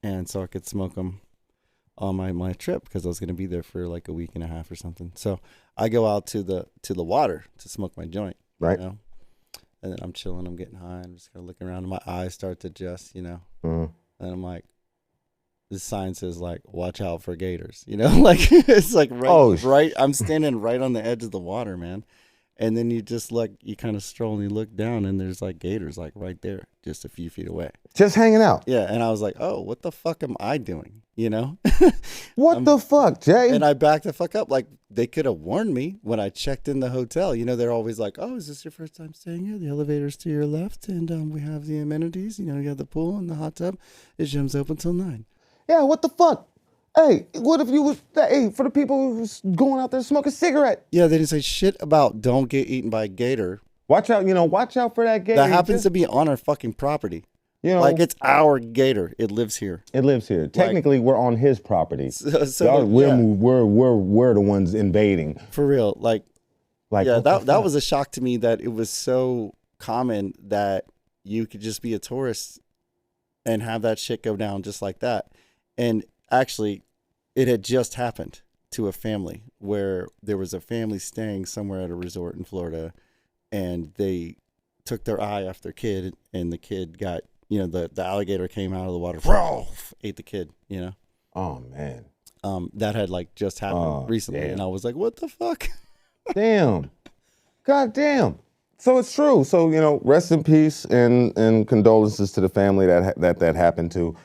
and so I could smoke them on my trip because I was going to be there for like a week and a half or something. So I go out to the water to smoke my joint, right? You know? And then I'm chilling, I'm getting high, I'm just kind of looking around, and my eyes start to adjust, you know. Mm-hmm. And I'm like, this sign says like, watch out for gators, you know, like it's like right. I'm standing right on the edge of the water, man, And then you just you kind of stroll and you look down and there's like gators like right there, just a few feet away. Just hanging out. Yeah. And I was like, oh, what the fuck am I doing? You know? What the fuck, Jay? And I backed the fuck up. Like they could have warned me when I checked in the hotel. You know, they're always like, oh, is this your first time staying here? The elevator's to your left and we have the amenities. You know, you have the pool and the hot tub. The gym's open till 9. Yeah, what the fuck? Hey, what if you was, hey, for the people who was going out there smoking a cigarette? Yeah, they didn't say shit about don't get eaten by a gator. Watch out, watch out for that gator. That happens to be on our fucking property. Like it's our gator. It lives here. It lives here. Technically, we're on his property. So we're the ones invading. For real. Like yeah, what the that was a shock to me that it was so common that you could just be a tourist and have that shit go down just like that. And actually, it had just happened to a family where there was a family staying somewhere at a resort in Florida, and they took their eye off their kid, and the kid got, the alligator came out of the water, ate the kid, Oh, man. That had just happened recently, damn. and I was like, what the fuck? Damn. God damn. So it's true. So, rest in peace and condolences to the family that happened to.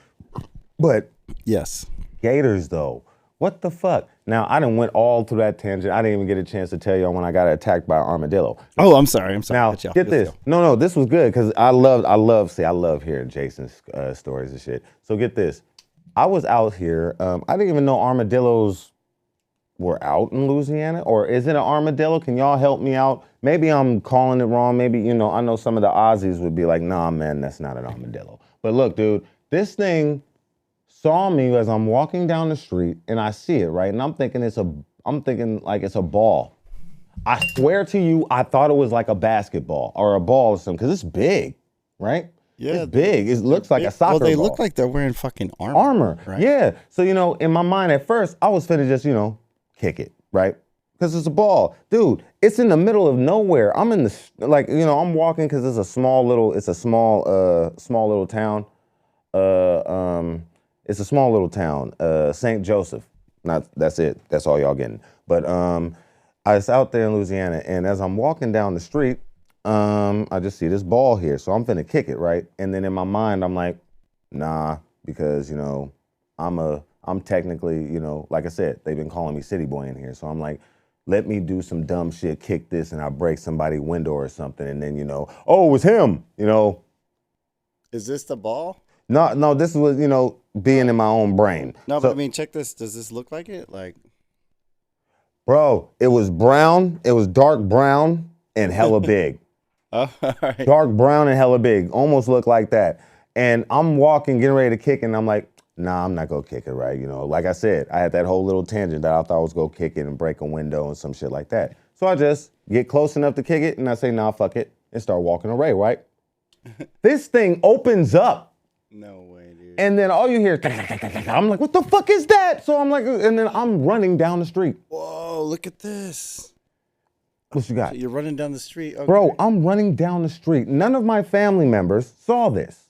But yes. Gators, though. What the fuck? Now, I done went all through that tangent. I didn't even get a chance to tell y'all when I got attacked by an armadillo. Oh, I'm sorry. Now, get this. No, this was good because I love hearing Jason's stories and shit. So get this. I was out here. I didn't even know armadillos were out in Louisiana. Or is it an armadillo? Can y'all help me out? Maybe I'm calling it wrong. Maybe, I know some of the Aussies would be like, nah, man, that's not an armadillo. But look, dude, this thing saw me as I'm walking down the street and I see it, right? And I'm thinking like it's a ball. I swear to you, I thought it was like a basketball or a ball or something, because it's big, right? Yeah. It's big. It looks like a soccer ball. Well, they look like they're wearing fucking armor. Right? Yeah. So, in my mind at first, I was finna just, kick it, right? Because it's a ball. Dude, it's in the middle of nowhere. I'm in the, I'm walking because it's a small little town. It's a small little town, St. Joseph. That's it. That's all y'all getting. But I was out there in Louisiana, and as I'm walking down the street, I just see this ball here. So I'm finna kick it, right? And then in my mind, I'm like, nah, because, I'm technically, like I said, they've been calling me city boy in here. So I'm like, let me do some dumb shit, kick this, and I break somebody's window or something. And then, oh, it was him, Is this the ball? No, this was, being in my own brain. No, but I mean, check this. Does this look like it? Bro, it was brown. It was dark brown and hella big. Oh, all right. Dark brown and hella big. Almost looked like that. And I'm walking, getting ready to kick, and I'm like, nah, I'm not going to kick it, right? Like I said, I had that whole little tangent that I thought I was going to kick it and break a window and some shit like that. So I just get close enough to kick it, and I say, nah, fuck it, and start walking away, right? This thing opens up. No way, dude. And then all you hear is, I'm like, what the fuck is that? So I'm like, and then I'm running down the street. Whoa, look at this. What you got? So you're running down the street? Okay. Bro, I'm running down the street. None of my family members saw this.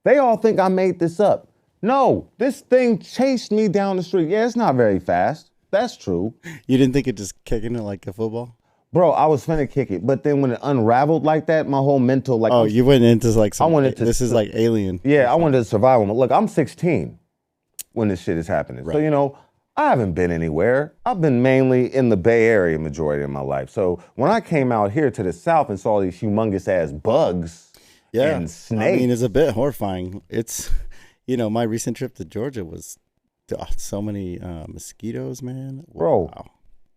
They all think I made this up. No, this thing chased me down the street. Yeah, it's not very fast. That's true. You didn't think it just kicking it like a football? Bro, I was finna kick it, but then when it unraveled like that, my whole mental you went into this is like Alien. Yeah, I wanted to survival. Look, I'm 16 when this shit is happening. Right. So, I haven't been anywhere. I've been mainly in the Bay Area majority of my life. So when I came out here to the South and saw these humongous ass bugs and snakes. I mean, it's a bit horrifying. It's, my recent trip to Georgia was so many mosquitoes, man. Bro, wow.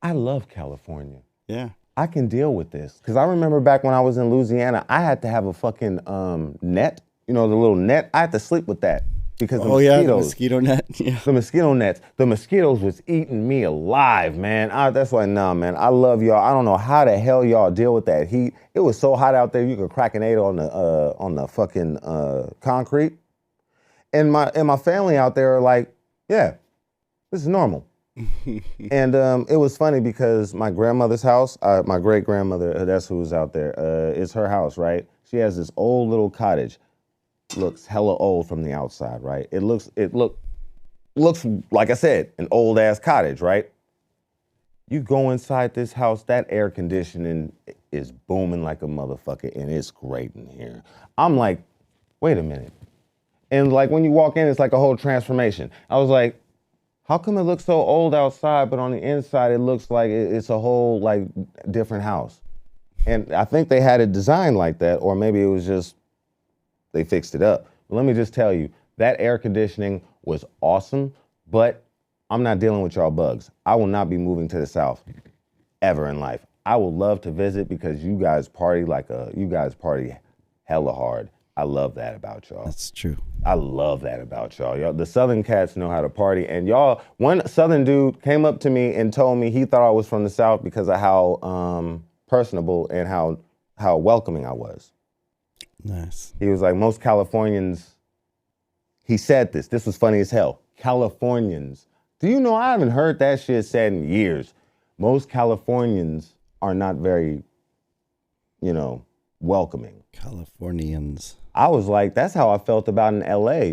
I love California. Yeah. I can deal with this. Because I remember back when I was in Louisiana, I had to have a fucking net, the little net. I had to sleep with that. Because the mosquitoes, the mosquito net. Yeah. The mosquito nets. The mosquitoes was eating me alive, man. That's why, nah, man. I love y'all. I don't know how the hell y'all deal with that heat. It was so hot out there, you could crack an 8 on the fucking concrete. And my family out there are like, yeah, this is normal. And it was funny because my grandmother's house, my great grandmother, that's who was out there. It's her house, right? She has this old little cottage. Looks hella old from the outside, right? It looks like I said, an old ass cottage, right? You go inside this house, that air conditioning is booming like a motherfucker, and it's great in here. I'm like, wait a minute. And like when you walk in, it's like a whole transformation. I was like, how come it looks so old outside, but on the inside it looks like it's a whole like different house? And I think they had it designed like that, or maybe it was just they fixed it up. But let me just tell you, that air conditioning was awesome, but I'm not dealing with y'all bugs. I will not be moving to the South ever in life. I would love to visit because you guys party hella hard. I love that about y'all. That's true. I love that about y'all. The Southern cats know how to party. And y'all, one Southern dude came up to me and told me he thought I was from the South because of how personable and how welcoming I was. Nice. He was like, most Californians, he said this was funny as hell. Californians, do you know, I haven't heard that shit said in years. Most Californians are not very, welcoming. Californians. I was like, that's how I felt about in LA.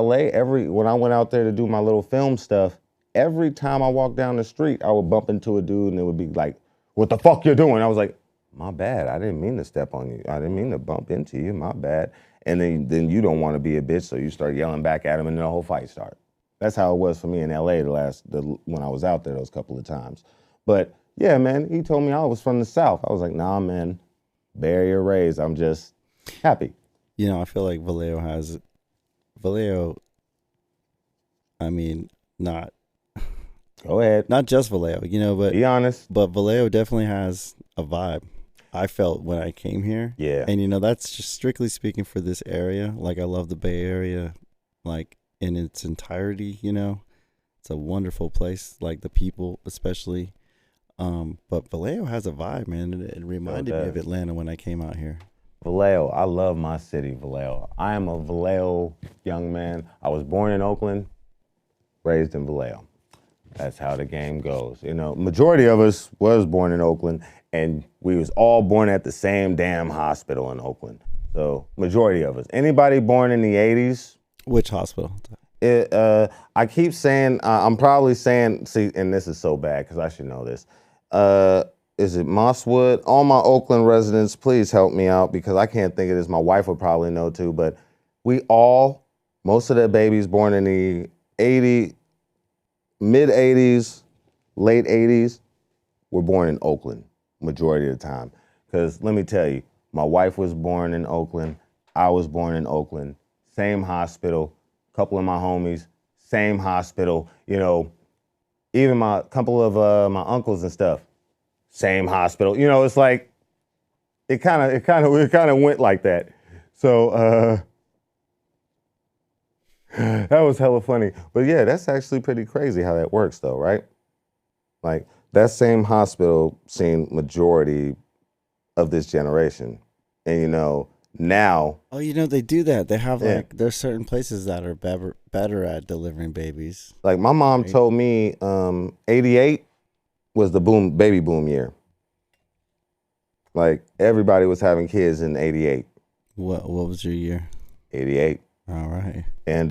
LA, when I went out there to do my little film stuff, every time I walked down the street, I would bump into a dude and it would be like, what the fuck you doing? I was like, my bad. I didn't mean to step on you. I didn't mean to bump into you. My bad. And then you don't want to be a bitch, so you start yelling back at him and then the whole fight starts. That's how it was for me in LA when I was out there those couple of times. But yeah, man, he told me I was from the South. I was like, nah, man, Bay Area raised. I'm just happy. I feel like Vallejo, not. Go ahead. Not just Vallejo, but. Be honest. But Vallejo definitely has a vibe. I felt when I came here. Yeah. And, that's just strictly speaking for this area. Like, I love the Bay Area, like, in its entirety, It's a wonderful place, like the people especially. But Vallejo has a vibe, man. It reminded me of Atlanta when I came out here. Vallejo, I love my city, Vallejo. I am a Vallejo young man. I was born in Oakland, raised in Vallejo. That's how the game goes. Majority of us was born in Oakland, and we was all born at the same damn hospital in Oakland. So majority of us. Anybody born in the 80s? Which hospital? I keep saying, I'm probably saying, see, and this is so bad because I should know this. Is it Mosswood? All my Oakland residents, please help me out because I can't think of this. My wife would probably know too, but most of the babies born in the mid 80s, late 80s, were born in Oakland, majority of the time. Because let me tell you, my wife was born in Oakland. I was born in Oakland. Same hospital. A couple of my homies, same hospital. Even a couple of my uncles and stuff, same hospital. It's like it kind of went like that. So that was hella funny. But yeah, that's actually pretty crazy how that works, though, right? Like that same hospital seen majority of this generation, and now. Oh, they do that. They have there's certain places that are better at delivering babies. Like my mom told me, 88 was the baby boom year. Like everybody was having kids in 88. What was your year? 88. All right. And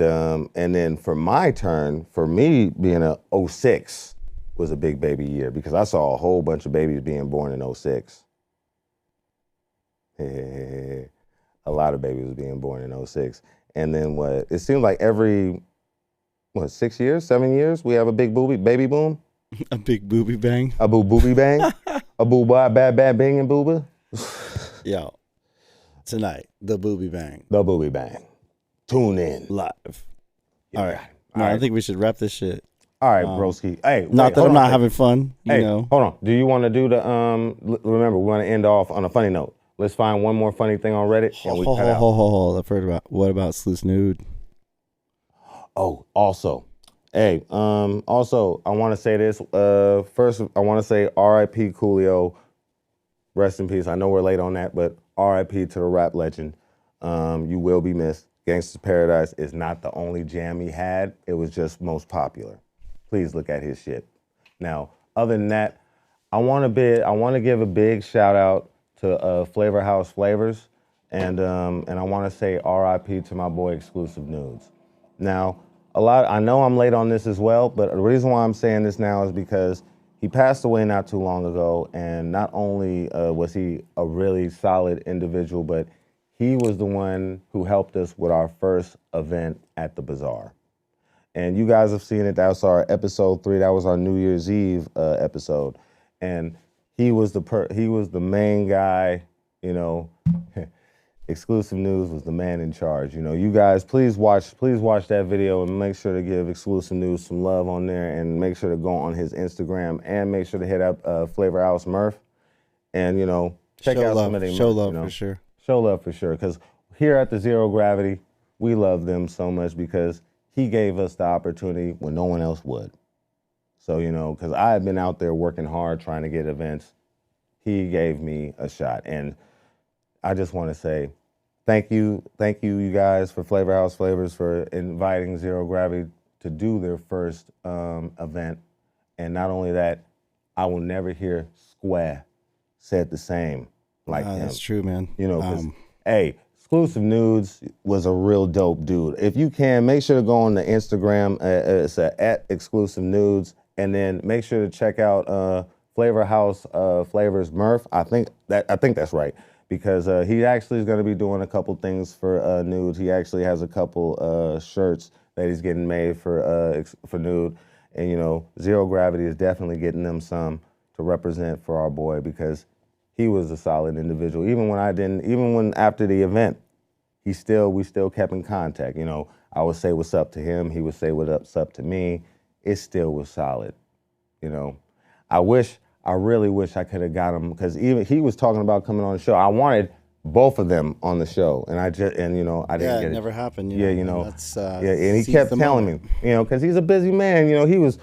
then for my turn, for me being a 06 was a big baby year because I saw a whole bunch of babies being born in 06. A lot of babies was being born in 06. And then it seemed like every 6 years, 7 years, we have a big baby boom. A big booby bang. A booby bang. A booba bad bang and booba. Yo, tonight, the booby bang. The booby bang. Tune in. Live. All right. I think we should wrap this shit. All right, broski. Hey, not that I'm not having fun. Hold on. Do you want to do the remember, we want to end off on a funny note. Let's find one more funny thing on Reddit and we cut out. I've heard about. What about Sluice Nude? Oh, also. Hey, also, I want to say this. First, I want to say R.I.P. Coolio. Rest in peace. I know we're late on that, but R.I.P. to the rap legend. You will be missed. Gangsta's Paradise is not the only jam he had. It was just most popular. Please look at his shit. Now, other than that, I want to give a big shout out to Flavor House Flavors, and I want to say R.I.P. to my boy Exclusive Nudes. Now, I know I'm late on this as well, but the reason why I'm saying this now is because he passed away not too long ago, and not only was he a really solid individual, but he was the one who helped us with our first event at the Bazaar. And you guys have seen it. That was our episode 3. That was our New Year's Eve episode. And he was the main guy, you know. Exclusive News was the man in charge. You know, you guys, please watch that video and make sure to give Exclusive News some love on there, and make sure to go on his Instagram, and make sure to hit up Flavor House Murph, and, you know, check out some of their show merch, love you know? for sure. Show love for sure, because here at the Zero Gravity, we love them so much because he gave us the opportunity when no one else would. So, you know, because I had been out there working hard trying to get events, he gave me a shot. And I just want to say thank you, you guys, for Flavor House Flavors for inviting Zero Gravity to do their first event. And not only that, I will never hear Square said the same like him. That's true, man. You know, 'cause, hey, Exclusive Nudes was a real dope dude. If you can, make sure to go on the Instagram. It's at Exclusive Nudes, and then make sure to check out Flavor House Flavors Murph. I think that's right, because he actually is going to be doing a couple things for Nudes. He actually has a couple shirts that he's getting made for Nude, and, you know, Zero Gravity is definitely getting them some to represent for our boy, because he was a solid individual. Even when after the event, we still kept in contact. You know, I would say what's up to him, he would say what's up to me. It still was solid. You know, I really wish I could have got him, because even he was talking about coming on the show. I wanted both of them on the show, and I didn't get it. It never happened. That's, and he kept telling me, you know, because he's a busy man. You know, he was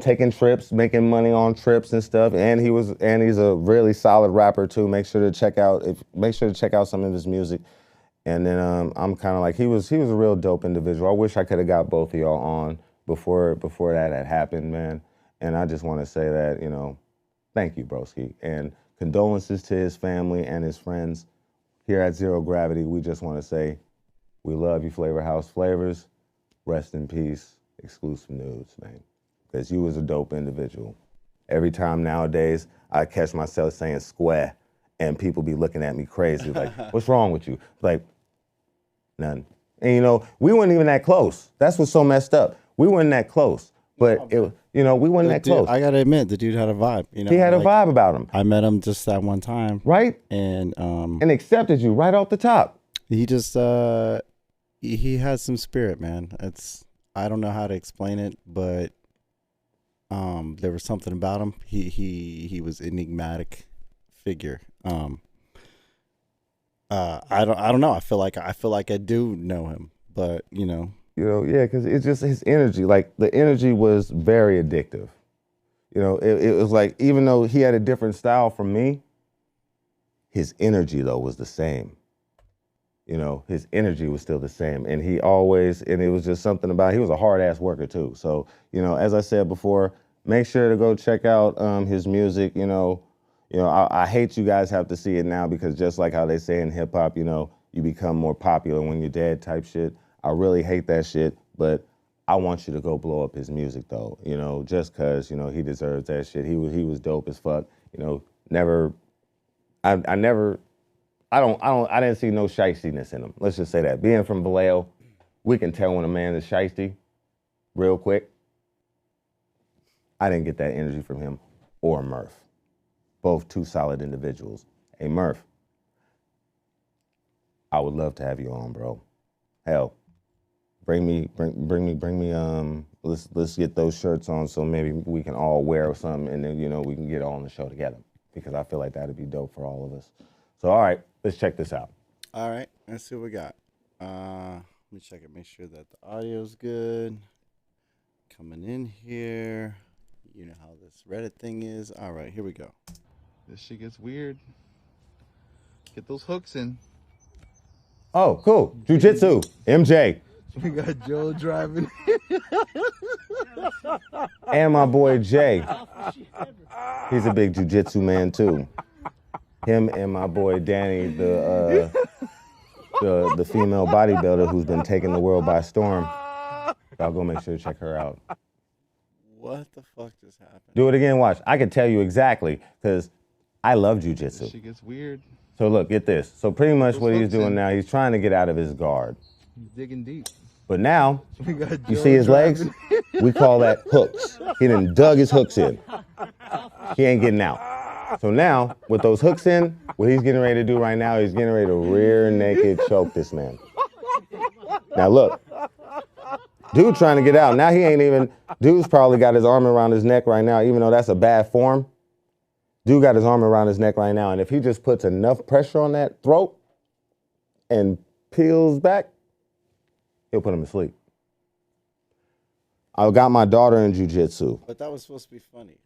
taking trips, making money on trips and stuff, and he's a really solid rapper too. Make sure to check out some of his music. And then I'm kind of like, he was a real dope individual. I wish I could have got both of y'all on before that had happened, man. And I just want to say that, you know, thank you, broski, and condolences to his family and his friends. Here at Zero Gravity, we just want to say, we love you, Flavor House Flavors. Rest in peace, Exclusive Nudes, man. Because you was a dope individual. Every time nowadays, I catch myself saying Square, and people be looking at me crazy, like, what's wrong with you? Like, none. And, you know, we weren't even that close. That's what's so messed up. We weren't that close. But, we weren't that close. I got to admit, the dude had a vibe. You know, he had a vibe about him. I met him just that one time. Right? And accepted you right off the top. He just, he has some spirit, man. I don't know how to explain it, but there was something about him. He was enigmatic figure. I don't know. I feel like I do know him, but you know. You know, yeah, because it's just his energy. Like, the energy was very addictive. You know, it was like, even though he had a different style from me, his energy, though, was the same. You know, his energy was still the same. And it was just something about, he was a hard-ass worker, too. So, you know, as I said before, make sure to go check out his music. You know, I hate you guys have to see it now, because just like how they say in hip-hop, you know, you become more popular when you're dead type shit. I really hate that shit, but I want you to go blow up his music, though, you know, just because, you know, he deserves that shit. He was dope as fuck, you know. I didn't see no shystiness in him. Let's just say that. Being from Vallejo, we can tell when a man is shysty real quick. I didn't get that energy from him or Murph. Both two solid individuals. Hey, Murph, I would love to have you on, bro. Hell, bring me. Let's get those shirts on, so maybe we can all wear something, and then, you know, we can get on the show together, because I feel like that'd be dope for all of us. So, all right, let's check this out. All right, let's see what we got. Let me check it, make sure that the audio's good. Coming in here, you know how this Reddit thing is. All right, here we go. This shit gets weird. Get those hooks in. Oh, cool. Jiu-Jitsu. MJ. We got Joe driving. And my boy Jay. He's a big jiu-jitsu man too. Him and my boy Danny, the female bodybuilder who's been taking the world by storm. Y'all go make sure to check her out. What the fuck just happened? Do it again, watch. I can tell you exactly, because I love jujitsu. This shit gets weird. So look, get this. So pretty much Those what he's hooks doing in. now, he's trying to get out of his guard. He's digging deep. But now, We got you Joe see his legs? driving. We call that hooks. He done dug his hooks in. He ain't getting out. So now, with those hooks in, what he's getting ready to do right now, he's getting ready to rear naked choke this man. Now look, dude trying to get out. Now he ain't even, dude's probably got his arm around his neck right now, even though that's a bad form. Dude got his arm around his neck right now, and if he just puts enough pressure on that throat and peels back, he'll put him to sleep. I got my daughter in jiu-jitsu. But that was supposed to be funny.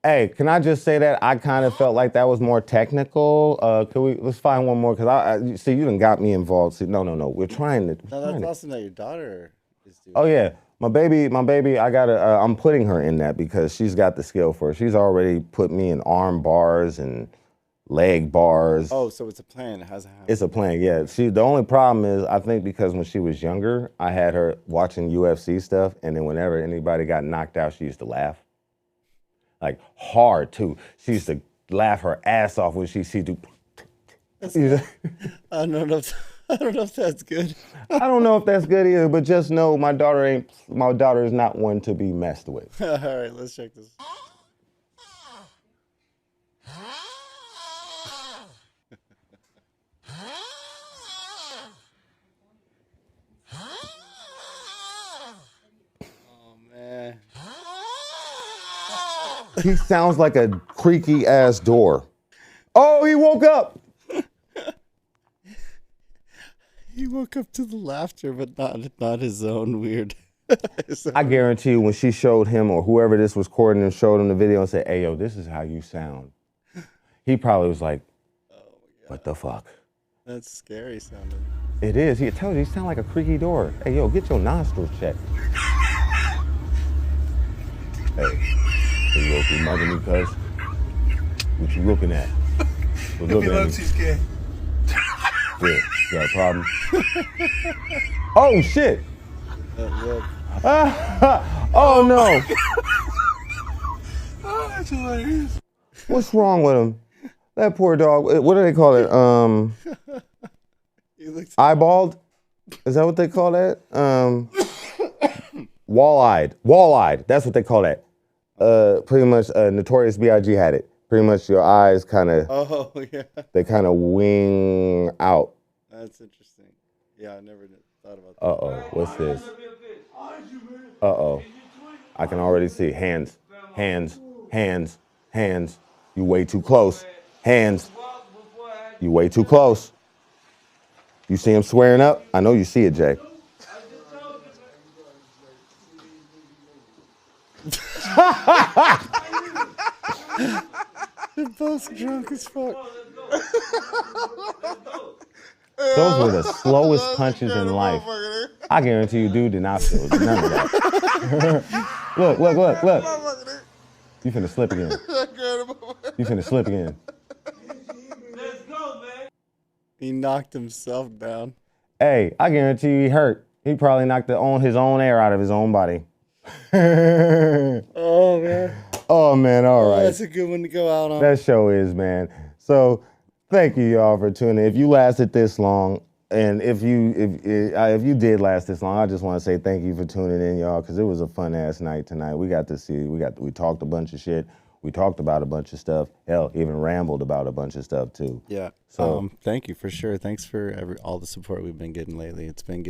Hey, can I just say that I kind of felt like that was more technical? Let's find one more, because I see, you done got me involved. See, no, we're trying to. No, that's awesome that your daughter is doing. Oh yeah, my baby, I'm putting her in that because she's got the skill for it. She's already put me in arm bars and leg bars. Oh, so it's a plan. It hasn't happened. It's a plan, yeah. The only problem is, I think because when she was younger, I had her watching UFC stuff, and then whenever anybody got knocked out, she used to laugh. Like, hard, too. She used to laugh her ass off when she do. I don't know if that's good. I don't know if that's good either, but just know my daughter is not one to be messed with. All right, let's check this. Oh man. He sounds like a creaky ass door. Oh, he woke up. He woke up to the laughter, but not his own weird. I guarantee you, when she showed him, or whoever this was recording and showed him the video and said, "Hey, yo, this is how you sound," he probably was like, "What the fuck?" That's scary sounding. It is. He tells you, he sound like a creaky door. Hey, yo, get your nostrils checked. Hey, you looking mother me, cuz? What you looking at? What looking at me? She's scared. Yeah, you got a problem? Oh, shit. Oh, no. Oh, that's hilarious. What's wrong with him? That poor dog. What do they call it? Eyeballed? Is that what they call that? Wall-eyed. Wall-eyed. That's what they call that. Pretty much, Notorious B.I.G. had it. Pretty much your eyes kind of, Oh yeah. they kind of wing out. That's interesting. Yeah, I never thought about that. Uh-oh, what's this? Uh-oh. I can already see hands, hands, hands, hands. You way too close. Hands. You way too close. You see him swearing up? I know you see it, Jay. They're both drunk as fuck. Those were the slowest punches in life. I guarantee you, dude did not feel none of that. Look. You finna slip again. You finna slip again. He knocked himself down. Hey, I guarantee you he hurt. He probably knocked his own air out of his own body. Oh, man. Oh, man, all right. That's a good one to go out on. That show is, man. So thank you, y'all, for tuning in. If you lasted this long, and if you did last this long, I just want to say thank you for tuning in, y'all, because it was a fun-ass night tonight. We talked a bunch of shit. We talked about a bunch of stuff. Hell, even rambled about a bunch of stuff, too. Yeah. So thank you for sure. Thanks for all the support we've been getting lately. It's been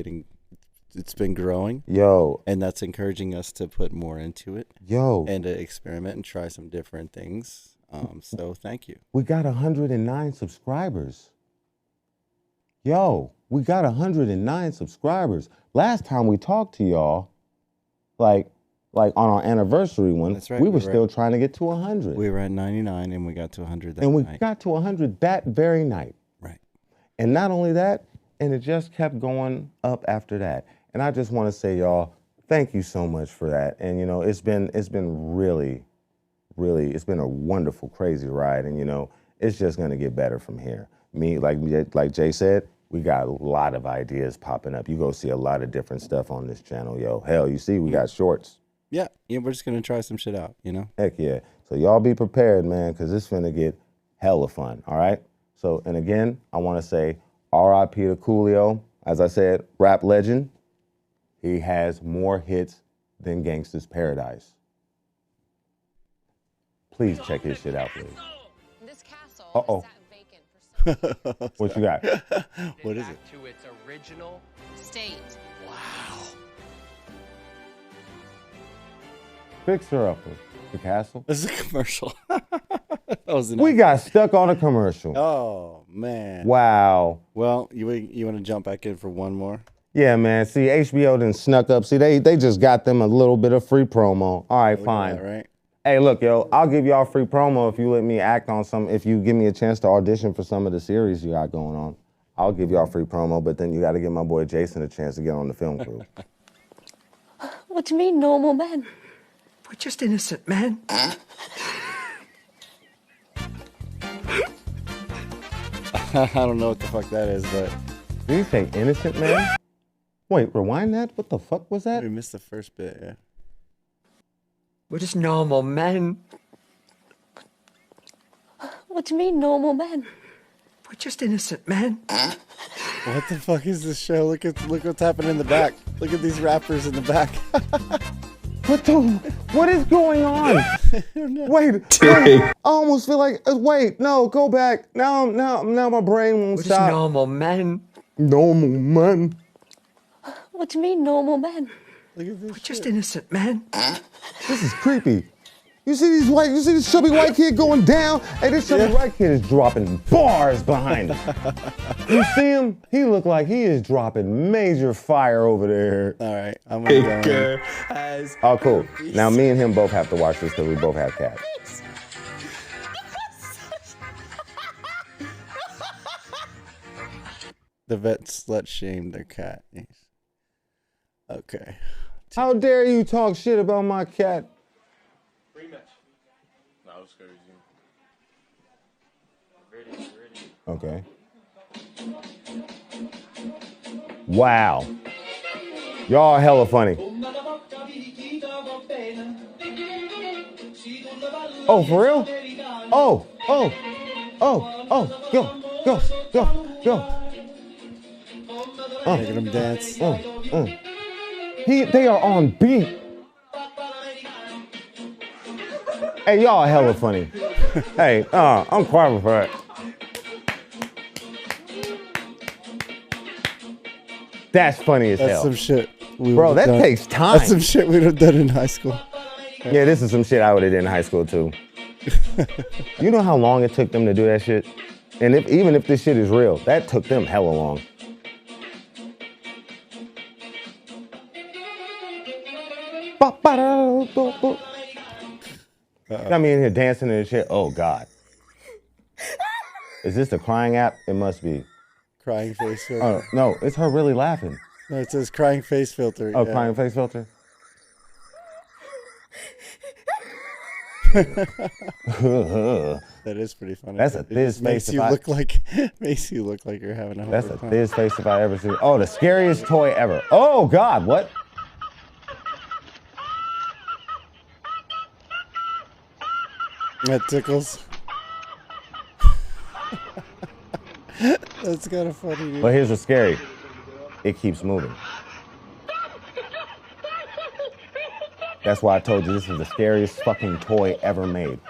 growing. Yo. And that's encouraging us to put more into it. Yo. And to experiment and try some different things. So thank you. We got 109 subscribers. Yo, we got 109 subscribers. Last time we talked to y'all, like on our anniversary one, That's right, we were still trying to get to 100. We were at 99 and we got to 100 that And we night. got to 100 that very night. Right. And not only that, and it just kept going up after that. And I just want to say, y'all, thank you so much for that. And, you know, it's been really, it's been a wonderful, crazy ride. And, you know, it's just going to get better from here. Like Jay said, we got a lot of ideas popping up. You go see a lot of different stuff on this channel, yo. Hell, you see, we got shorts. Yeah, we're just gonna try some shit out, you know. Heck yeah. So y'all be prepared, man, because it's finna get hella fun. All right. So, and again, I want to say R.I.P. to Coolio. As I said, rap legend. He has more hits than Gangsta's Paradise. Please check his shit out, please. This castle Uh-oh. sat vacant for so What you got? What is it? to its original state. Fix her up. The castle. This is a commercial. That was We got stuck on a commercial. Oh man. Wow. Well, you want to jump back in for one more? Yeah, man. See, HBO done snuck up. See, they just got them a little bit of free promo. All right, Look at fine. that, right? Hey, look, yo, I'll give y'all free promo if you let me act on some, if you give me a chance to audition for some of the series you got going on. I'll give y'all free promo, but then you got to give my boy Jason a chance to get on the film crew. What do you mean, normal men? We're just innocent men. I don't know what the fuck that is, but... Did you say innocent man? Wait, rewind that? What the fuck was that? We missed the first bit, yeah. We're just normal men. What do you mean, normal men? We're just innocent men. What the fuck is this show? Look what's happening in the back. Look at these rappers in the back. What is going on? Wait, I almost feel like, wait, no, go back. Now my brain won't We're stop. just normal men. Normal man. What do you mean, normal men? Look at this We're just innocent men. This is creepy. You see this chubby white kid going down? Hey, this chubby white kid is dropping bars behind him. You see him? He look like he is dropping major fire over there. All right, I'm gonna go. Oh, cool. Now me and him both have to watch this because we both have cats. The vet slut shamed their cat. Okay. How dare you talk shit about my cat? Rematch. No, I was crazy. Ready. Okay. Wow. Y'all hella funny. Oh, for real? Oh, go. Making them dance. They are on beat. Hey, y'all hella funny. Hey, I'm quiet for that. That's funny as That's hell. some shit. Bro, that takes time. That's some shit we'd have done in high school. Yeah, this is some shit I would have did in high school too. You know how long it took them to do that shit? And even if this shit is real, that took them hella long. Got me in here dancing and shit. Oh God. Is this the crying app? It must be. Crying face filter. Oh no, it's her really laughing. No, it says crying face filter. Oh, yeah. crying face filter. That is pretty funny. That's a thiz face. Makes you look like you're having a hard That's a time. thiz face if I ever see. Oh, the scariest toy ever. Oh God, what? That tickles. That's kind of funny, dude. But here's what's scary. It keeps moving. That's why I told you this is the scariest fucking toy ever made.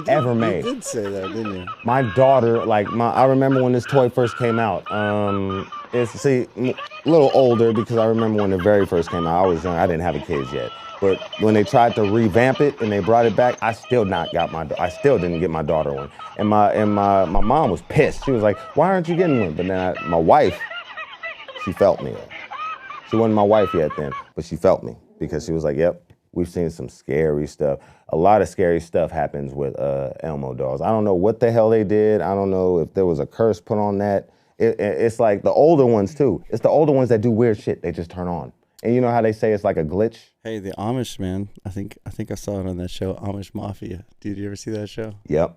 Ever made. You did say that, didn't you? My daughter, I remember when this toy first came out. It's a little older because I remember when it very first came out. I was young. I didn't have a kid yet. But when they tried to revamp it and they brought it back, I still didn't get my daughter one. And my mom was pissed. She was like, "Why aren't you getting one?" But then my wife, she felt me. She wasn't my wife yet then, but she felt me because she was like, "Yep, we've seen some scary stuff. A lot of scary stuff happens with Elmo dolls. I don't know what the hell they did. I don't know if there was a curse put on that. It's like the older ones too. It's the older ones that do weird shit. They just turn on. And you know how they say it's like a glitch? Hey, the Amish, man. I think I saw it on that show, Amish Mafia. Did you ever see that show? Yep.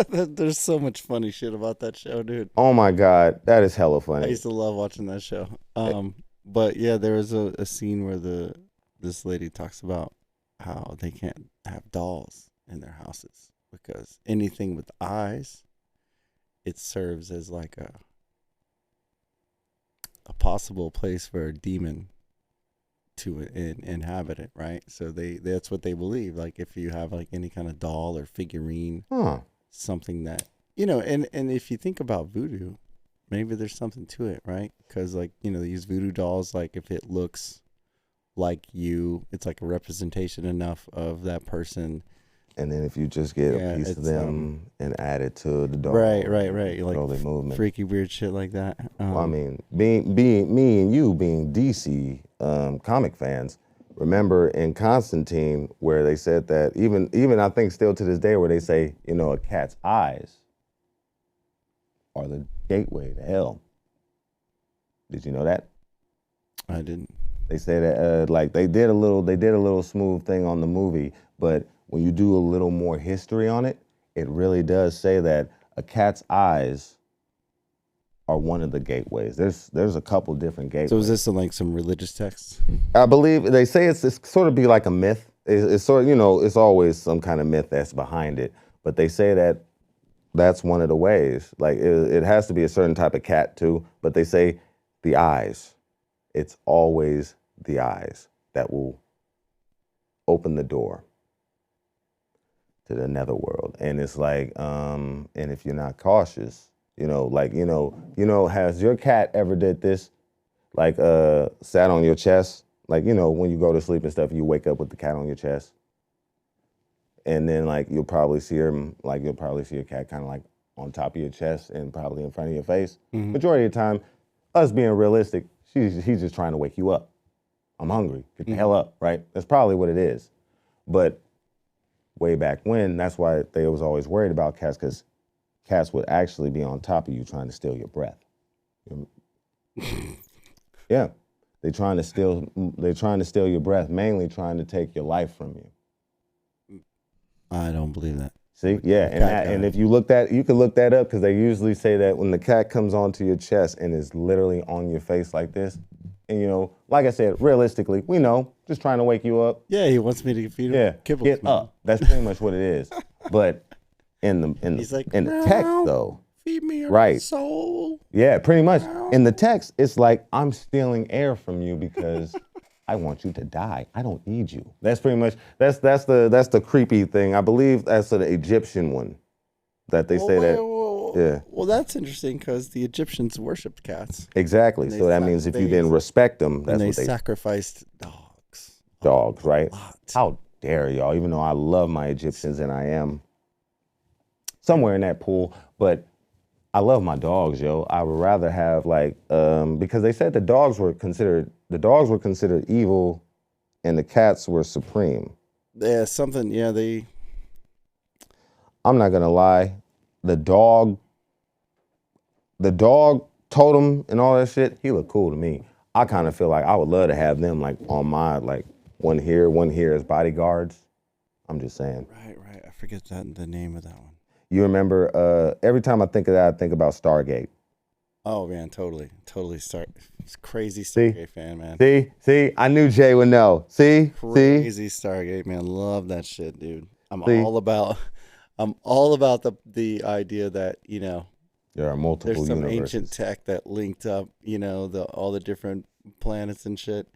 There's so much funny shit about that show, dude. Oh my God, that is hella I funny. used to love watching that show. But yeah, there was a scene where this lady talks about how they can't have dolls in their houses because anything with eyes, it serves as like a possible place for a demon to inhabit it, right? So that's what they believe. Like if you have like any kind of doll or figurine, something that and if you think about voodoo, maybe there's something to it, right? Because like they use voodoo dolls. Like if it looks like you, it's like a representation enough of that person. And then if you just get a piece of them and add it to the doll, right, like movement, freaky weird shit like that. Well, I mean, being me and you being DC comic fans, remember in Constantine where they said that even I think still to this day where they say a cat's eyes are the gateway to hell. Did you know that? I didn't. They say that like they did a little smooth thing on the movie, but when you do a little more history on it, it really does say that a cat's eyes are one of the gateways. There's a couple different gateways. So is this like some religious text? I believe they say it's sort of be like a myth. It's sort of it's always some kind of myth that's behind it, but they say that that's one of the ways. Like it has to be a certain type of cat too, but they say the eyes. It's always the eyes that will open the door to the netherworld. And it's like, and if you're not cautious, has your cat ever did this? Like sat on your chest? Like, when you go to sleep and stuff, you wake up with the cat on your chest. And then like you'll probably see your cat kind of like on top of your chest and probably in front of your face. Mm-hmm. Majority of the time, us being realistic, he's just trying to wake you up. I'm hungry. Get the hell up, right? That's probably what it is. But way back when, that's why they was always worried about cats, because cats would actually be on top of you trying to steal your breath. Yeah. They're trying to steal your breath, mainly trying to take your life from you. I don't believe that. See? Yeah, and if you can look that up, because they usually say that when the cat comes onto your chest and is literally on your face like this, and like I said, realistically, we know, just trying to wake you up. Yeah, he wants me to feed him kibbles. Get up. That's pretty much what it is. But in the text though, feed me right? Soul. Yeah, pretty much. In the text, it's like I'm stealing air from you because I want you to die. I don't need you. That's pretty much that's the creepy thing. I believe that's the Egyptian one that they say that. Yeah. Well, that's interesting because the Egyptians worshipped cats. Exactly. So that means if you didn't respect them, that's what they sacrificed dogs. Dogs, right? How dare y'all? Even though I love my Egyptians and I am somewhere in that pool, but I love my dogs, yo. I would rather have because they said the dogs were considered evil, and the cats were supreme. Yeah, something. Yeah, I'm not gonna lie. The dog totem and all that shit, he looked cool to me. I kind of feel like I would love to have them like on my one here as bodyguards. I'm just saying. Right. I forget the name of that one. You remember? Every time I think of that, I think about Stargate. Oh man, totally. It's crazy Stargate fan, man. See, I knew Jay would know. Crazy Stargate, man. Love that shit, dude. I'm all about the idea that there are multiple there's some universes. ancient tech that linked up, all the different planets and shit.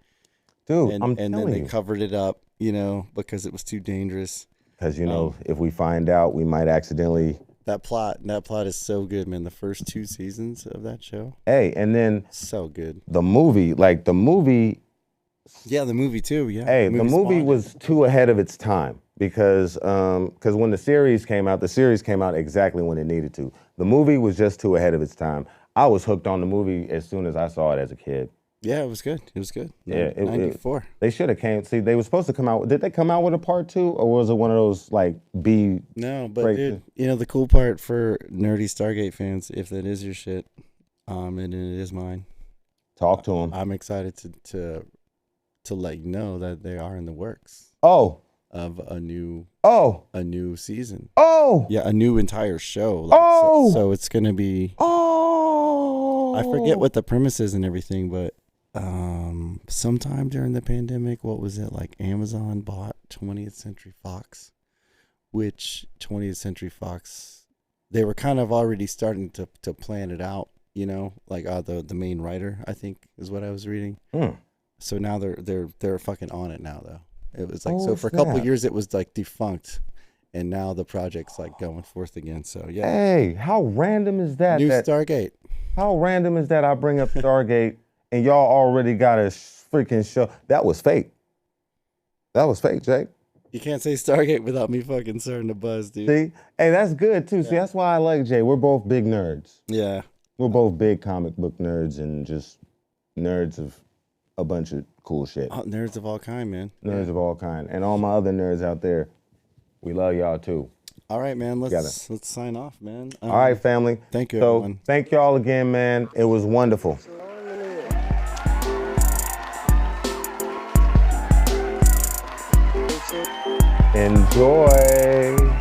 Dude, and then they covered it up, because it was too dangerous. Because if we find out, we might accidentally. That plot is so good, man. The first 2 seasons of that show. Hey, and then so good. The movie. Yeah, the movie too. Yeah. Hey, the movie was too ahead of its time because when the series came out exactly when it needed to. The movie was just too ahead of its time. I was hooked on the movie as soon as I saw it as a kid. Yeah, it was good. Yeah, 94. They should have came. See, they were supposed to come out. Did they come out with a part 2, or was it one of those B? No, but dude, the cool part for nerdy Stargate fans, if that is your shit, and it is mine. Talk to them. I'm excited to let you know that they are in the works. Oh, of a new season. Oh, yeah, a new entire show. Like, so it's gonna be. I forget what the premise is and everything, but sometime during the pandemic, what was it like? Amazon bought 20th Century Fox, which 20th Century Fox, they were kind of already starting to plan it out. You know, like the main writer, I think, is what I was reading. So now they're fucking on it now, though. It was like so for a couple of years it was like defunct, and now the project's like going forth again. So yeah. Hey, how random is that? New Stargate. How random is that? I bring up Stargate, and y'all already got a freaking show. That was fake. That was fake, Jake. You can't say Stargate without me fucking starting to buzz, dude. See, hey, that's good too. See, that's why I like Jay. We're both big nerds. Yeah. We're both big comic book nerds and just nerds of a bunch of cool shit. Oh, nerds of all kind, man. Nerds of all kind. And all my other nerds out there, we love y'all too. All right, man. Let's sign off, man. All right, family. Thank you, everyone. Thank y'all again, man. It was wonderful. Enjoy.